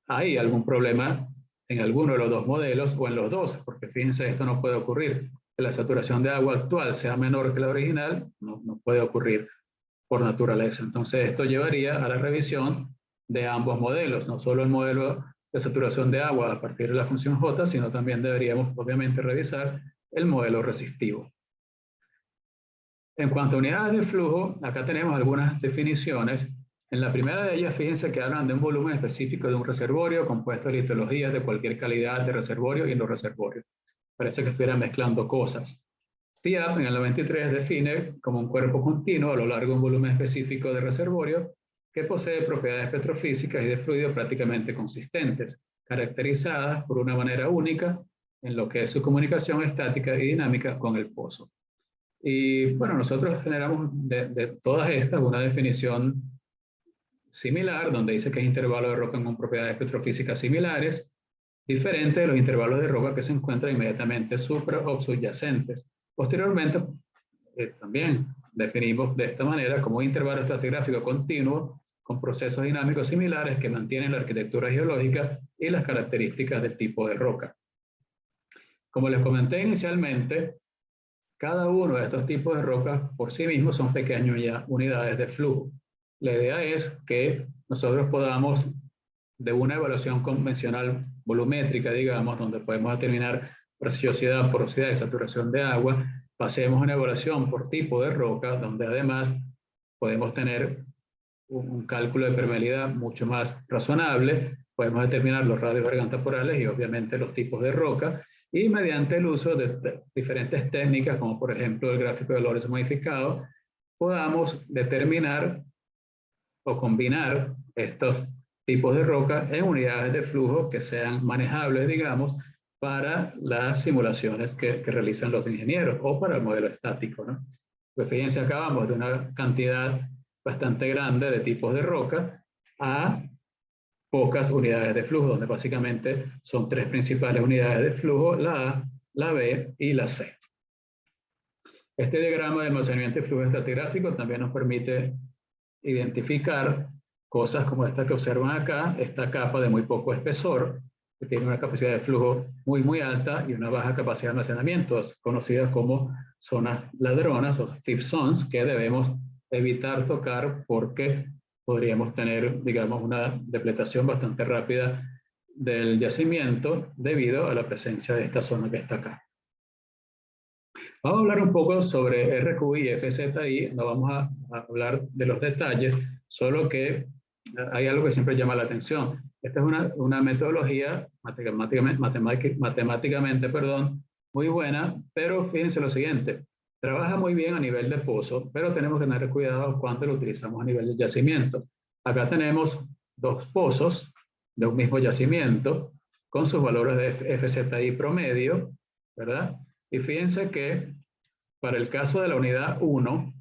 hay algún problema en alguno de los dos modelos o en los dos, porque fíjense, esto no puede ocurrir. Que la saturación de agua actual sea menor que la original, no puede ocurrir por naturaleza. Entonces esto llevaría a la revisión de ambos modelos, no solo el modelo de saturación de agua a partir de la función J, sino también deberíamos obviamente revisar el modelo resistivo. En cuanto a unidades de flujo, acá tenemos algunas definiciones. En la primera de ellas, fíjense que hablan de un volumen específico de un reservorio compuesto de litologías de cualquier calidad de reservorio y no reservorio. Parece que estuvieran mezclando cosas. TIAP en el 93 define como un cuerpo continuo a lo largo de un volumen específico de reservorio que posee propiedades petrofísicas y de fluido prácticamente consistentes, caracterizadas por una manera única en lo que es su comunicación estática y dinámica con el pozo. Y bueno, nosotros generamos de todas estas una definición similar, donde dice que es intervalo de roca con propiedades petrofísicas similares, diferente de los intervalos de roca que se encuentran inmediatamente supra o subyacentes. Posteriormente, también definimos de esta manera como un intervalo estratigráfico continuo con procesos dinámicos similares que mantienen la arquitectura geológica y las características del tipo de roca. Como les comenté inicialmente, cada uno de estos tipos de rocas por sí mismos son pequeñas unidades de flujo. La idea es que nosotros podamos, de una evaluación convencional volumétrica, digamos, donde podemos determinar preciosidad, porosidad y saturación de agua, pasemos a una evaluación por tipo de roca, donde además podemos tener un cálculo de permeabilidad mucho más razonable, podemos determinar los radios gargantaporales y obviamente los tipos de roca, y mediante el uso de diferentes técnicas, como por ejemplo el gráfico de Lorenz modificado, podamos determinar o combinar estos tipos de roca en unidades de flujo que sean manejables, digamos, para las simulaciones que realizan los ingenieros o para el modelo estático, ¿no? Pues fíjense, acabamos de una cantidad bastante grande de tipos de roca a pocas unidades de flujo, donde básicamente son tres principales unidades de flujo, la A, la B y la C. Este diagrama de almacenamiento de flujo estratigráfico también nos permite identificar cosas como esta que observan acá, esta capa de muy poco espesor, que tiene una capacidad de flujo muy alta y una baja capacidad de almacenamiento, conocidas como zonas ladronas o tip zones, que debemos evitar tocar porque podríamos tener, digamos, una depletación bastante rápida del yacimiento debido a la presencia de esta zona que está acá. Vamos a hablar un poco sobre RQI y FZI, no vamos a hablar de los detalles, solo que hay algo que siempre llama la atención. Esta es una metodología matemáticamente, muy buena, pero fíjense lo siguiente. Trabaja muy bien a nivel de pozo, pero tenemos que tener cuidado cuando lo utilizamos a nivel de yacimiento. Acá tenemos dos pozos de un mismo yacimiento con sus valores de FZI promedio, ¿verdad? Y fíjense que para el caso de la unidad 1,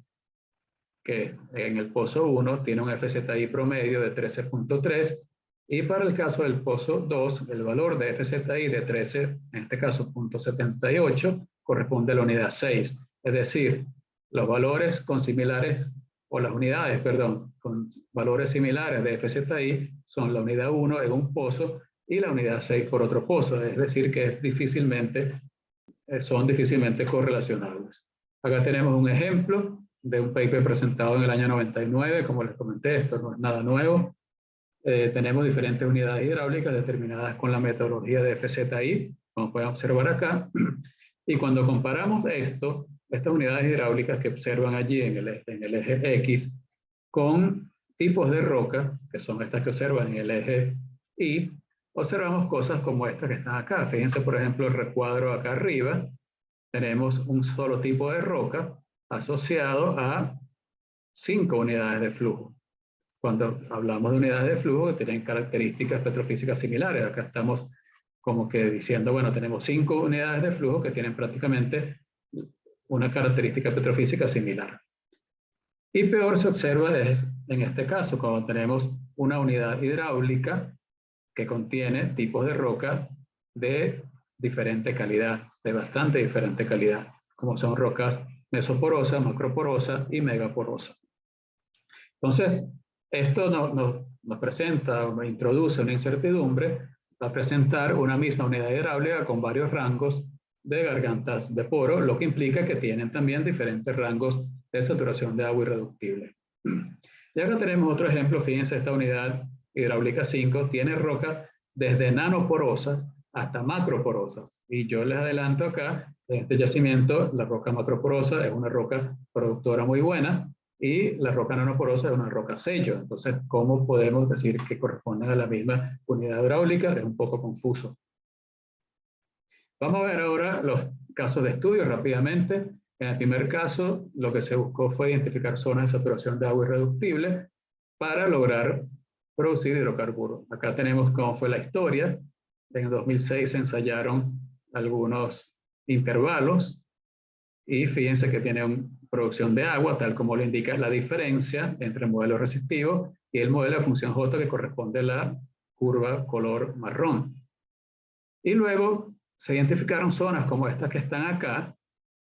que en el pozo 1 tiene un FZI promedio de 13.3, y para el caso del pozo 2, el valor de FZI de 13, en este caso 0.78, corresponde a la unidad 6. Es decir, los valores con similares, o las unidades, perdón, con valores similares de FZI son la unidad 1 en un pozo y la unidad 6 por otro pozo. Es decir, que son difícilmente correlacionables. Acá tenemos un ejemplo de un paper presentado en el año 99, como les comenté, esto no es nada nuevo. Tenemos diferentes unidades hidráulicas determinadas con la metodología de FZI, como pueden observar acá, y cuando comparamos estas unidades hidráulicas que observan allí en el eje X, con tipos de roca, que son estas que observan en el eje Y, observamos cosas como estas que están acá. Fíjense, por ejemplo, el recuadro acá arriba, tenemos un solo tipo de roca asociado a 5 unidades de flujo. Cuando hablamos de unidades de flujo que tienen características petrofísicas similares, acá estamos como que diciendo, bueno, tenemos 5 unidades de flujo que tienen prácticamente una característica petrofísica similar. Y peor se observa en este caso, cuando tenemos una unidad hidráulica que contiene tipos de roca de diferente calidad, de bastante diferente calidad, como son rocas mesoporosa, macroporosa y megaporosa. Entonces, esto nos presenta o nos introduce una incertidumbre a presentar una misma unidad hidráulica con varios rangos de gargantas de poro, lo que implica que tienen también diferentes rangos de saturación de agua irreductible. Y acá tenemos otro ejemplo. Fíjense, esta unidad hidráulica 5 tiene rocas desde nanoporosas hasta macroporosas. Y yo les adelanto acá, en este yacimiento, la roca macroporosa es una roca productora muy buena y la roca nanoporosa es una roca sello. Entonces, ¿cómo podemos decir que corresponden a la misma unidad hidráulica? Es un poco confuso. Vamos a ver ahora los casos de estudio rápidamente. En el primer caso, lo que se buscó fue identificar zonas de saturación de agua irreductible para lograr producir hidrocarburos. Acá tenemos cómo fue la historia. En 2006 se ensayaron algunos intervalos y fíjense que tiene una producción de agua, tal como lo indica la diferencia entre el modelo resistivo y el modelo de función J, que corresponde a la curva color marrón. Y luego se identificaron zonas como estas que están acá,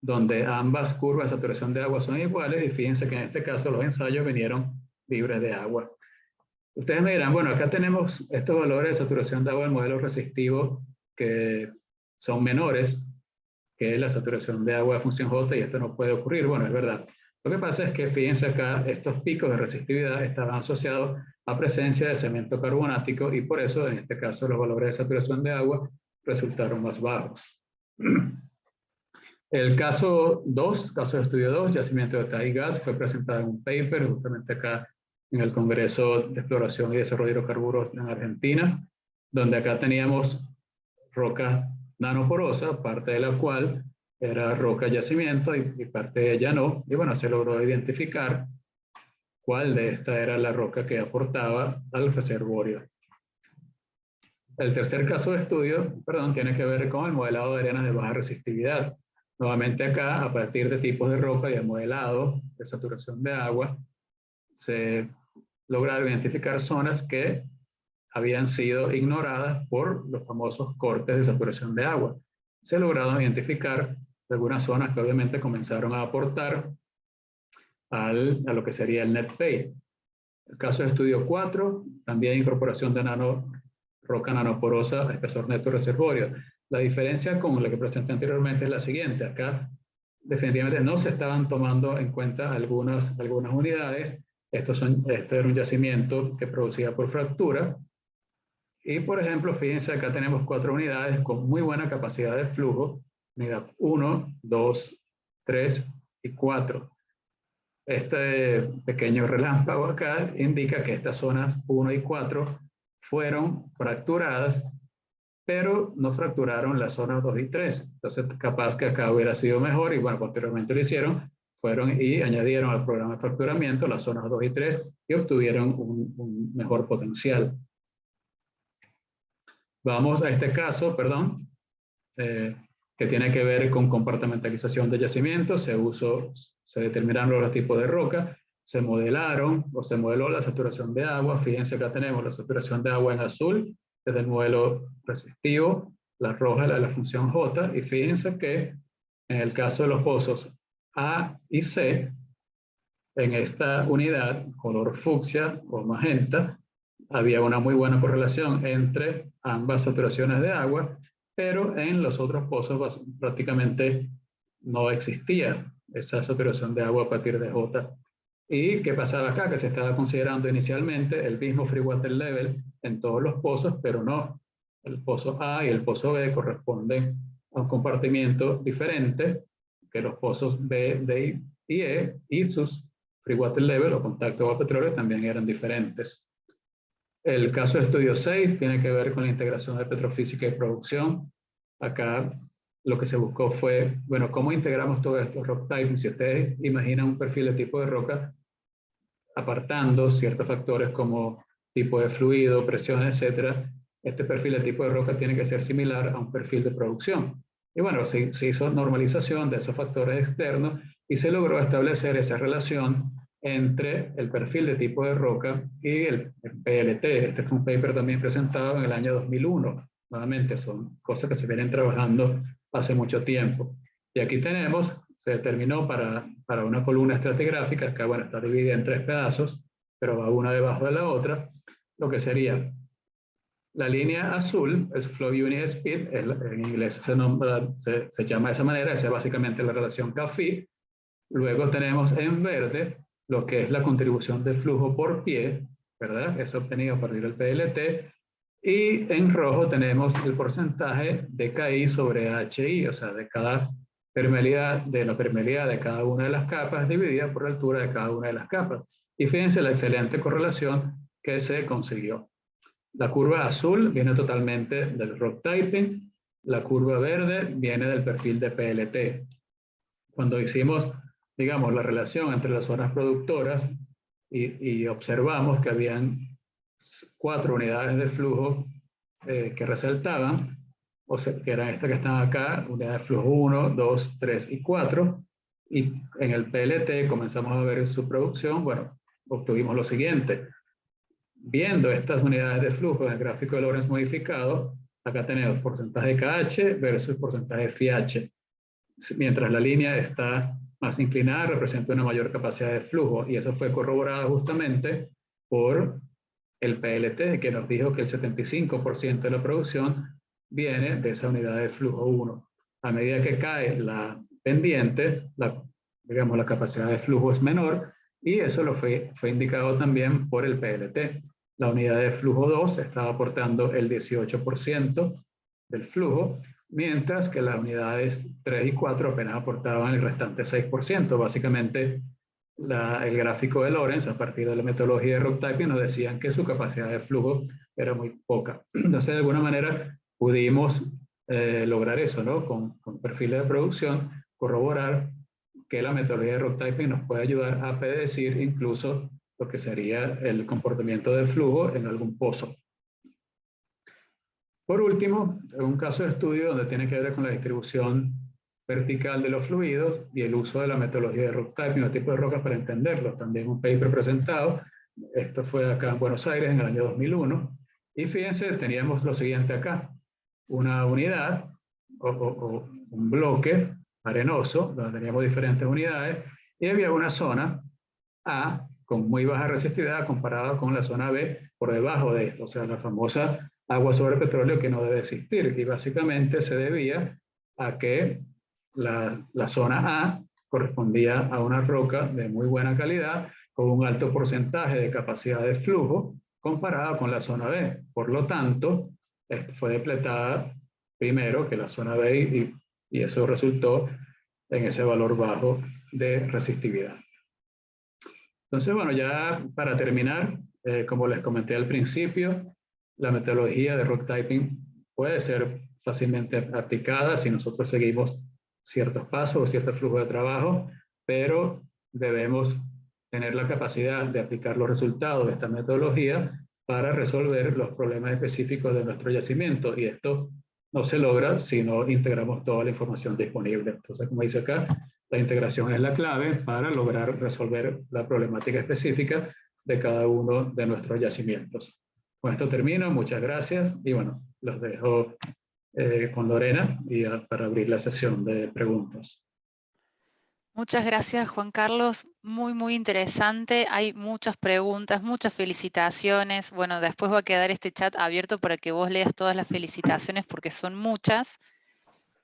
donde ambas curvas de saturación de agua son iguales, y fíjense que en este caso los ensayos vinieron libres de agua. Ustedes me dirán, bueno, acá tenemos estos valores de saturación de agua del modelo resistivo que son menores que la saturación de agua de función J, y esto no puede ocurrir. Bueno, es verdad. Lo que pasa es que, fíjense acá, estos picos de resistividad estaban asociados a presencia de cemento carbonático, y por eso, en este caso, los valores de saturación de agua resultaron más bajos. El caso 2, caso de estudio 2, yacimiento de Tají Gas, fue presentado en un paper justamente acá en el Congreso de Exploración y Desarrollo de Hidrocarburos en Argentina, donde acá teníamos roca nanoporosa, parte de la cual era roca yacimiento y parte de ella no, y bueno, se logró identificar cuál de esta era la roca que aportaba al reservorio. El tercer caso de estudio, tiene que ver con el modelado de arenas de baja resistividad. Nuevamente acá, a partir de tipos de roca y el modelado de saturación de agua, se lograron identificar zonas que habían sido ignoradas por los famosos cortes de saturación de agua. Se lograron identificar algunas zonas que obviamente comenzaron a aportar a lo que sería el net pay. El caso de estudio 4, también incorporación de roca nanoporosa a espesor neto reservorio. La diferencia con la que presenté anteriormente es la siguiente. Acá definitivamente no se estaban tomando en cuenta algunas unidades. Este era un yacimiento que producía por fractura. Y por ejemplo, fíjense, acá tenemos 4 unidades con muy buena capacidad de flujo. Unidad 1, 2, 3 y 4. Este pequeño relámpago acá indica que estas zonas 1 y 4 fueron fracturadas, pero no fracturaron las zonas 2 y 3. Entonces, capaz que acá hubiera sido mejor, y bueno, posteriormente lo hicieron, fueron y añadieron al programa de fracturamiento las zonas 2 y 3 y obtuvieron un mejor potencial. Vamos a este caso, perdón, que tiene que ver con compartimentalización de yacimientos. Se determinaron los tipos de roca, se modelaron o se modeló la saturación de agua. Fíjense, acá tenemos la saturación de agua en azul, desde el modelo resistivo, la roja, la función J, y fíjense que en el caso de los pozos A y C, en esta unidad, color fucsia o magenta, había una muy buena correlación entre ambas saturaciones de agua, pero en los otros pozos prácticamente no existía esa saturación de agua a partir de J. ¿Y qué pasaba acá? Que se estaba considerando inicialmente el mismo free water level en todos los pozos, pero no. El pozo A y el pozo B corresponden a un compartimiento diferente que los pozos B, D y E, y sus free water level o contacto agua petróleo también eran diferentes. El caso de estudio 6 tiene que ver con la integración de petrofísica y producción. Acá lo que se buscó fue, bueno, ¿cómo integramos todo esto? Rock typing. Si ustedes imaginan un perfil de tipo de roca, apartando ciertos factores como tipo de fluido, presión, etcétera, este perfil de tipo de roca tiene que ser similar a un perfil de producción. Y bueno, se hizo normalización de esos factores externos y se logró establecer esa relación entre el perfil de tipo de roca y el PLT. Este fue un paper también presentado en el año 2001. Nuevamente, son cosas que se vienen trabajando hace mucho tiempo. Y aquí tenemos, se determinó para una columna estratigráfica, que bueno, está dividida en 3 pedazos, pero va una debajo de la otra, lo que sería la línea azul es Flow Unit Speed, en inglés se llama de esa manera, esa es básicamente la relación K-FI. Luego tenemos en verde lo que es la contribución de flujo por pie, ¿verdad? Es obtenido a partir del PLT. Y en rojo tenemos el porcentaje de KI sobre HI, o sea, de cada permeabilidad, de la permeabilidad de cada una de las capas dividida por la altura de cada una de las capas. Y fíjense la excelente correlación que se consiguió. La curva azul viene totalmente del rock typing, la curva verde viene del perfil de PLT. Cuando hicimos, digamos, la relación entre las zonas productoras y observamos que habían 4 unidades de flujo que resaltaban, o sea, que eran estas que están acá, unidad de flujo 1, 2, 3 y 4, y en el PLT comenzamos a ver su producción, bueno, obtuvimos lo siguiente. Viendo estas unidades de flujo en el gráfico de Lorentz modificado, acá tenemos porcentaje KH versus porcentaje FIH. Mientras la línea está más inclinada, representa una mayor capacidad de flujo, y eso fue corroborado justamente por el PLT, que nos dijo que el 75% de la producción viene de esa unidad de flujo 1. A medida que cae la pendiente, digamos, la capacidad de flujo es menor, y eso fue indicado también por el PLT. La unidad de flujo 2 estaba aportando el 18% del flujo, mientras que las unidades 3 y 4 apenas aportaban el restante 6%. Básicamente, el gráfico de Lorentz, a partir de la metodología de rock typing, nos decían que su capacidad de flujo era muy poca. Entonces, de alguna manera, pudimos lograr eso, ¿no? Con perfiles de producción, corroborar que la metodología de rock typing nos puede ayudar a predecir incluso lo que sería el comportamiento de flujo en algún pozo. Por último, un caso de estudio donde tiene que ver con la distribución vertical de los fluidos y el uso de la metodología de rock typing, el tipo de rocas para entenderlo. También un paper presentado, esto fue acá en Buenos Aires en el año 2001, y fíjense, teníamos lo siguiente acá, una unidad o un bloque arenoso, donde teníamos diferentes unidades, y había una zona A con muy baja resistividad comparada con la zona B por debajo de esto, o sea, la famosa agua sobre petróleo que no debe existir, y básicamente se debía a que la zona A correspondía a una roca de muy buena calidad con un alto porcentaje de capacidad de flujo comparada con la zona B. Por lo tanto, fue depletada primero que la zona B y eso resultó en ese valor bajo de resistividad. Entonces, bueno, ya para terminar, como les comenté al principio, la metodología de rock typing puede ser fácilmente aplicada si nosotros seguimos ciertos pasos o cierto flujo de trabajo, pero debemos tener la capacidad de aplicar los resultados de esta metodología para resolver los problemas específicos de nuestro yacimiento. Y esto no se logra si no integramos toda la información disponible. Entonces, como dice acá, la integración es la clave para lograr resolver la problemática específica de cada uno de nuestros yacimientos. Con esto termino, muchas gracias y bueno, los dejo con Lorena y para abrir la sesión de preguntas. Muchas gracias, Juan Carlos. Muy, muy interesante. Hay muchas preguntas, muchas felicitaciones. Bueno, después va a quedar este chat abierto para que vos leas todas las felicitaciones porque son muchas.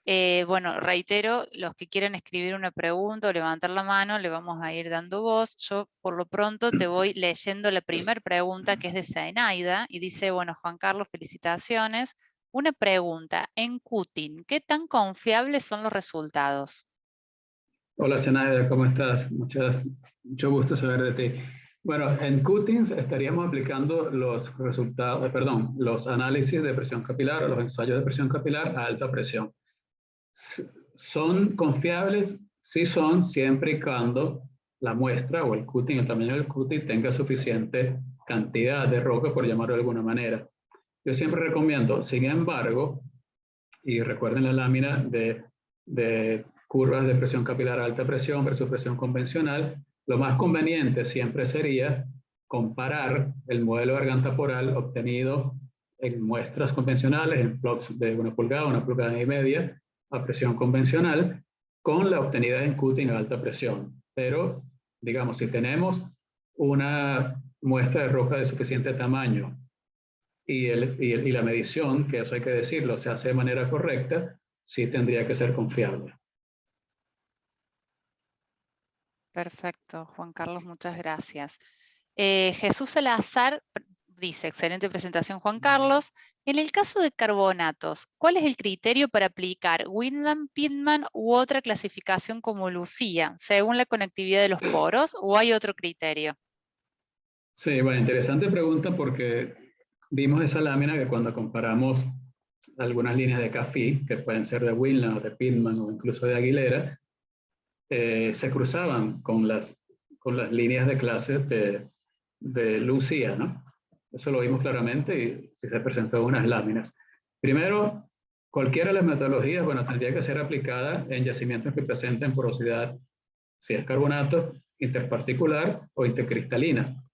Bueno, reitero, los que quieran escribir una pregunta o levantar la mano, le vamos a ir dando voz. Yo, por lo pronto, te voy leyendo la primera pregunta, que es de Zenaida, y dice, bueno, Juan Carlos, felicitaciones. Una pregunta, en Qtin, ¿qué tan confiables son los resultados? Hola, Zenaida, ¿cómo estás? Mucho gusto saber de ti. Bueno, en Qtins estaríamos aplicando los resultados, los análisis de presión capilar o los ensayos de presión capilar a alta presión. ¿Son confiables? Sí son, siempre y cuando la muestra o el Qtin, el tamaño del Qtin, tenga suficiente cantidad de roca, por llamarlo de alguna manera. Yo siempre recomiendo, sin embargo, y recuerden la lámina de curvas de presión capilar a alta presión versus presión convencional, lo más conveniente siempre sería comparar el modelo de garganta poral obtenido en muestras convencionales, en plots de 1 pulgada y media, a presión convencional, con la obtenida en Qtin a alta presión. Pero, digamos, si tenemos una muestra de roca de suficiente tamaño y la medición, que eso hay que decirlo, se hace de manera correcta, sí tendría que ser confiable. Perfecto, Juan Carlos, muchas gracias. Jesús Salazar dice, excelente presentación, Juan Carlos. En el caso de carbonatos, ¿cuál es el criterio para aplicar Windham, Pitman u otra clasificación como Lucía, según la conectividad de los poros, o hay otro criterio? Sí, bueno, interesante pregunta porque vimos esa lámina que cuando comparamos algunas líneas de CAFI, que pueden ser de Windham o de Pitman o incluso de Aguilera, se cruzaban con las líneas de clases de Lucía, ¿no? Eso lo vimos claramente y se presentó unas láminas. Primero, cualquiera de las metodologías, bueno, tendría que ser aplicada en yacimientos que presenten porosidad, si es carbonato, interparticular o intercristalina,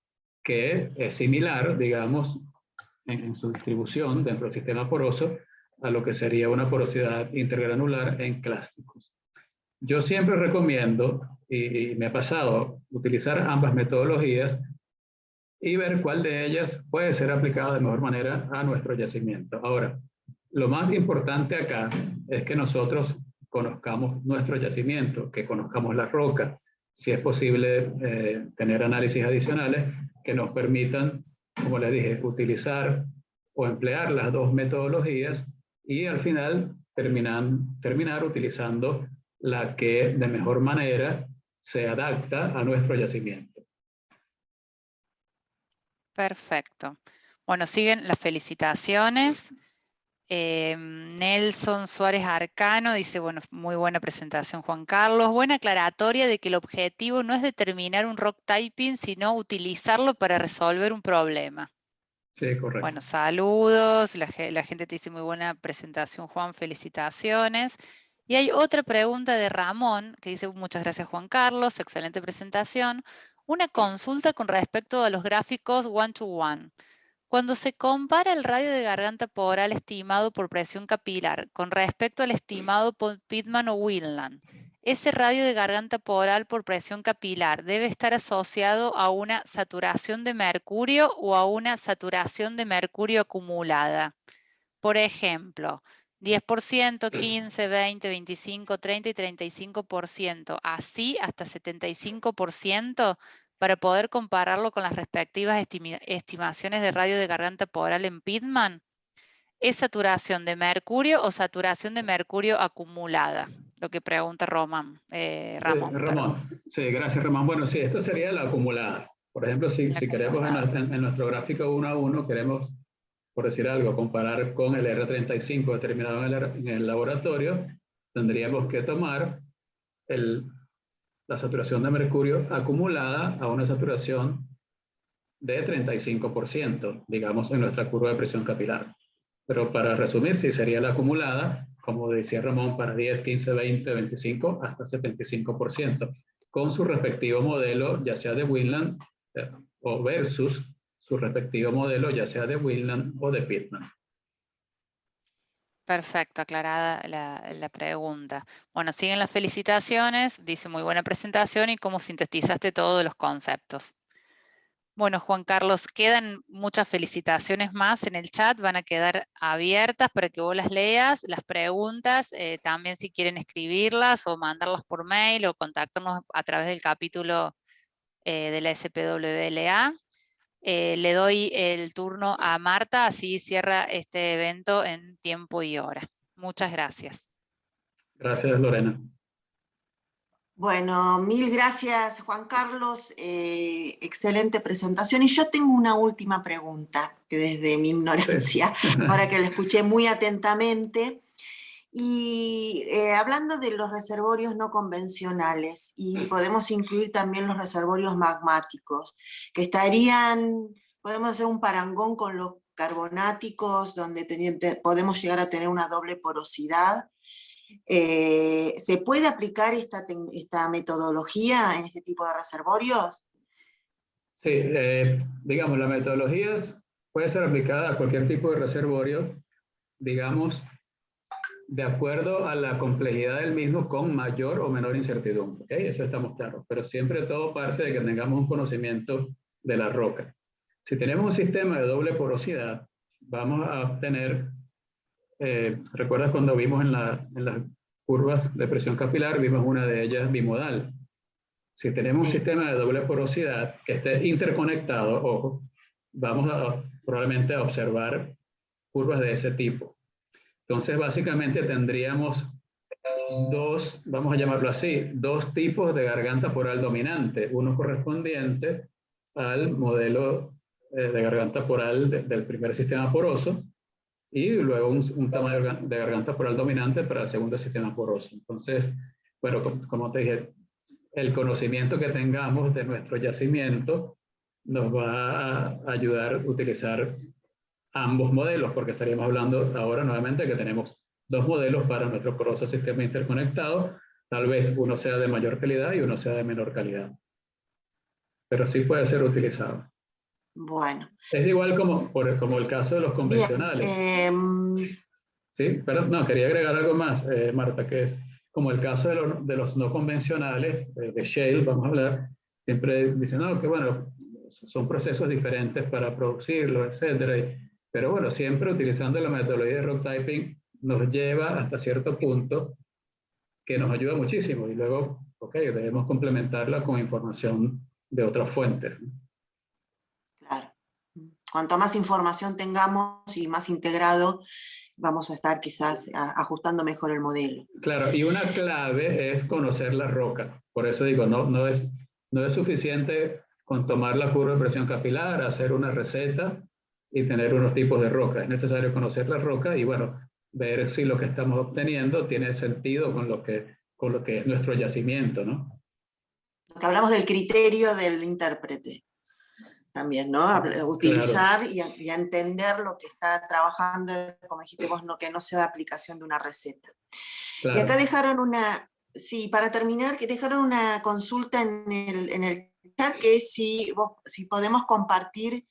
que es similar, digamos, en su distribución dentro del sistema poroso a lo que sería una porosidad intergranular en clásticos. Yo siempre recomiendo, y me ha pasado, utilizar ambas metodologías y ver cuál de ellas puede ser aplicada de mejor manera a nuestro yacimiento. Ahora, lo más importante acá es que nosotros conozcamos nuestro yacimiento, que conozcamos la roca, si es posible tener análisis adicionales que nos permitan, como les dije, utilizar o emplear las dos metodologías y al final terminar utilizando la que de mejor manera se adapta a nuestro yacimiento. Perfecto. Bueno, siguen las felicitaciones. Nelson Suárez Arcano dice, bueno, muy buena presentación, Juan Carlos. Buena aclaratoria de que el objetivo no es determinar un rock typing, sino utilizarlo para resolver un problema. Sí, correcto. Bueno, saludos. La gente te dice muy buena presentación, Juan, felicitaciones. Y hay otra pregunta de Ramón que dice, muchas gracias, Juan Carlos, excelente presentación. Una consulta con respecto a los gráficos one-to-one. Cuando se compara el radio de garganta poral estimado por presión capilar con respecto al estimado por Pitman o Windham, ese radio de garganta poral por presión capilar debe estar asociado a una saturación de mercurio o a una saturación de mercurio acumulada. Por ejemplo, 10%, 15%, 20%, 25%, 30% y 35%, así hasta 75%, para poder compararlo con las respectivas estimaciones de radio de garganta poral en Pitman. ¿Es saturación de mercurio o saturación de mercurio acumulada? Lo que pregunta Ramón. Perdón. Ramón, sí, gracias Ramón. Bueno, sí, esto sería la acumulada. Por ejemplo, si queremos en nuestro gráfico 1 a 1, queremos, por decir algo, comparar con el R35 determinado en el laboratorio, tendríamos que tomar la saturación de mercurio acumulada a una saturación de 35%, digamos, en nuestra curva de presión capilar. Pero para resumir, sí sería la acumulada, como decía Ramón, para 10, 15, 20, 25, hasta 75%, con su respectivo modelo, ya sea de Windland o versus su respectivo modelo, ya sea de Windland o de Pitman. Perfecto, aclarada la pregunta. Bueno, siguen las felicitaciones, dice muy buena presentación y cómo sintetizaste todos los conceptos. Bueno, Juan Carlos, quedan muchas felicitaciones más en el chat, van a quedar abiertas para que vos las leas, las preguntas, también si quieren escribirlas o mandarlas por mail o contactarnos a través del capítulo de la SPWLA. Le doy el turno a Marta, así cierra este evento en tiempo y hora. Muchas gracias. Gracias, Lorena. Bueno, mil gracias, Juan Carlos. Excelente presentación. Y yo tengo una última pregunta, que desde mi ignorancia, ahora que la escuché muy atentamente, y hablando de los reservorios no convencionales, y podemos incluir también los reservorios magmáticos, que podemos hacer un parangón con los carbonáticos, donde podemos llegar a tener una doble porosidad. ¿Se puede aplicar esta metodología en este tipo de reservorios? Sí, digamos, la metodología puede ser aplicada a cualquier tipo de reservorio, digamos, de acuerdo a la complejidad del mismo con mayor o menor incertidumbre, ¿okay? Eso estamos claros, pero siempre todo parte de que tengamos un conocimiento de la roca. Si tenemos un sistema de doble porosidad, vamos a obtener, ¿recuerdas cuando vimos en las curvas de presión capilar, vimos una de ellas bimodal? Si tenemos un sistema de doble porosidad que esté interconectado, ojo, vamos probablemente a observar curvas de ese tipo. Entonces, básicamente tendríamos vamos a llamarlo así, dos tipos de garganta poral dominante, uno correspondiente al modelo de garganta poral del primer sistema poroso y luego un tamaño de garganta poral dominante para el segundo sistema poroso. Entonces, bueno, como te dije, el conocimiento que tengamos de nuestro yacimiento nos va a ayudar a utilizar ambos modelos, porque estaríamos hablando ahora nuevamente que tenemos dos modelos para nuestro poroso sistema interconectado, tal vez uno sea de mayor calidad y uno sea de menor calidad. Pero sí puede ser utilizado. Bueno. Es igual como el caso de los convencionales. Sí, pero no, quería agregar algo más, Marta, que es como el caso de los no convencionales, de shale, vamos a hablar, siempre dicen, no, que bueno, son procesos diferentes para producirlo, etcétera. Pero bueno, siempre utilizando la metodología de rock typing nos lleva hasta cierto punto que nos ayuda muchísimo y luego, ok, debemos complementarla con información de otras fuentes. Claro. Cuanto más información tengamos y más integrado, vamos a estar quizás ajustando mejor el modelo. Claro, y una clave es conocer la roca. Por eso digo, no es suficiente con tomar la curva de presión capilar, hacer una receta y tener unos tipos de roca. Es necesario conocer la roca y bueno, ver si lo que estamos obteniendo tiene sentido con lo que es nuestro yacimiento, ¿no? Que hablamos del criterio del intérprete también, ¿no? Utilizar claro. y entender lo que está trabajando, como dijiste vos, que no sea aplicación de una receta. Claro. Y acá dejaron para terminar, que dejaron una consulta en el chat, que es si podemos compartir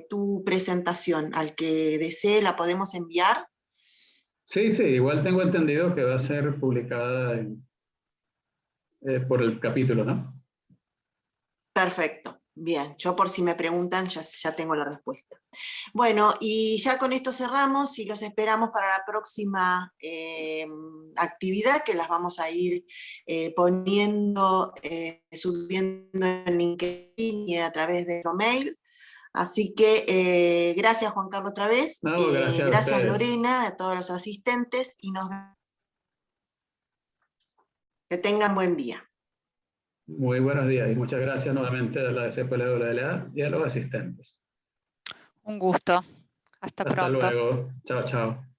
tu presentación, al que desee la podemos enviar. Sí, igual tengo entendido que va a ser publicada por el capítulo, ¿no? Perfecto, bien, yo por si me preguntan ya tengo la respuesta. Bueno, y ya con esto cerramos y los esperamos para la próxima actividad, que las vamos a ir subiendo en LinkedIn y a través de nuestro mail. Así que gracias Juan Carlos otra vez, No, gracias a gracias ustedes. Lorena, a todos los asistentes y que tengan buen día. Muy buenos días y muchas gracias nuevamente a la SPLWLA y a los asistentes. Un gusto. Hasta pronto. Hasta luego. Chao, chao.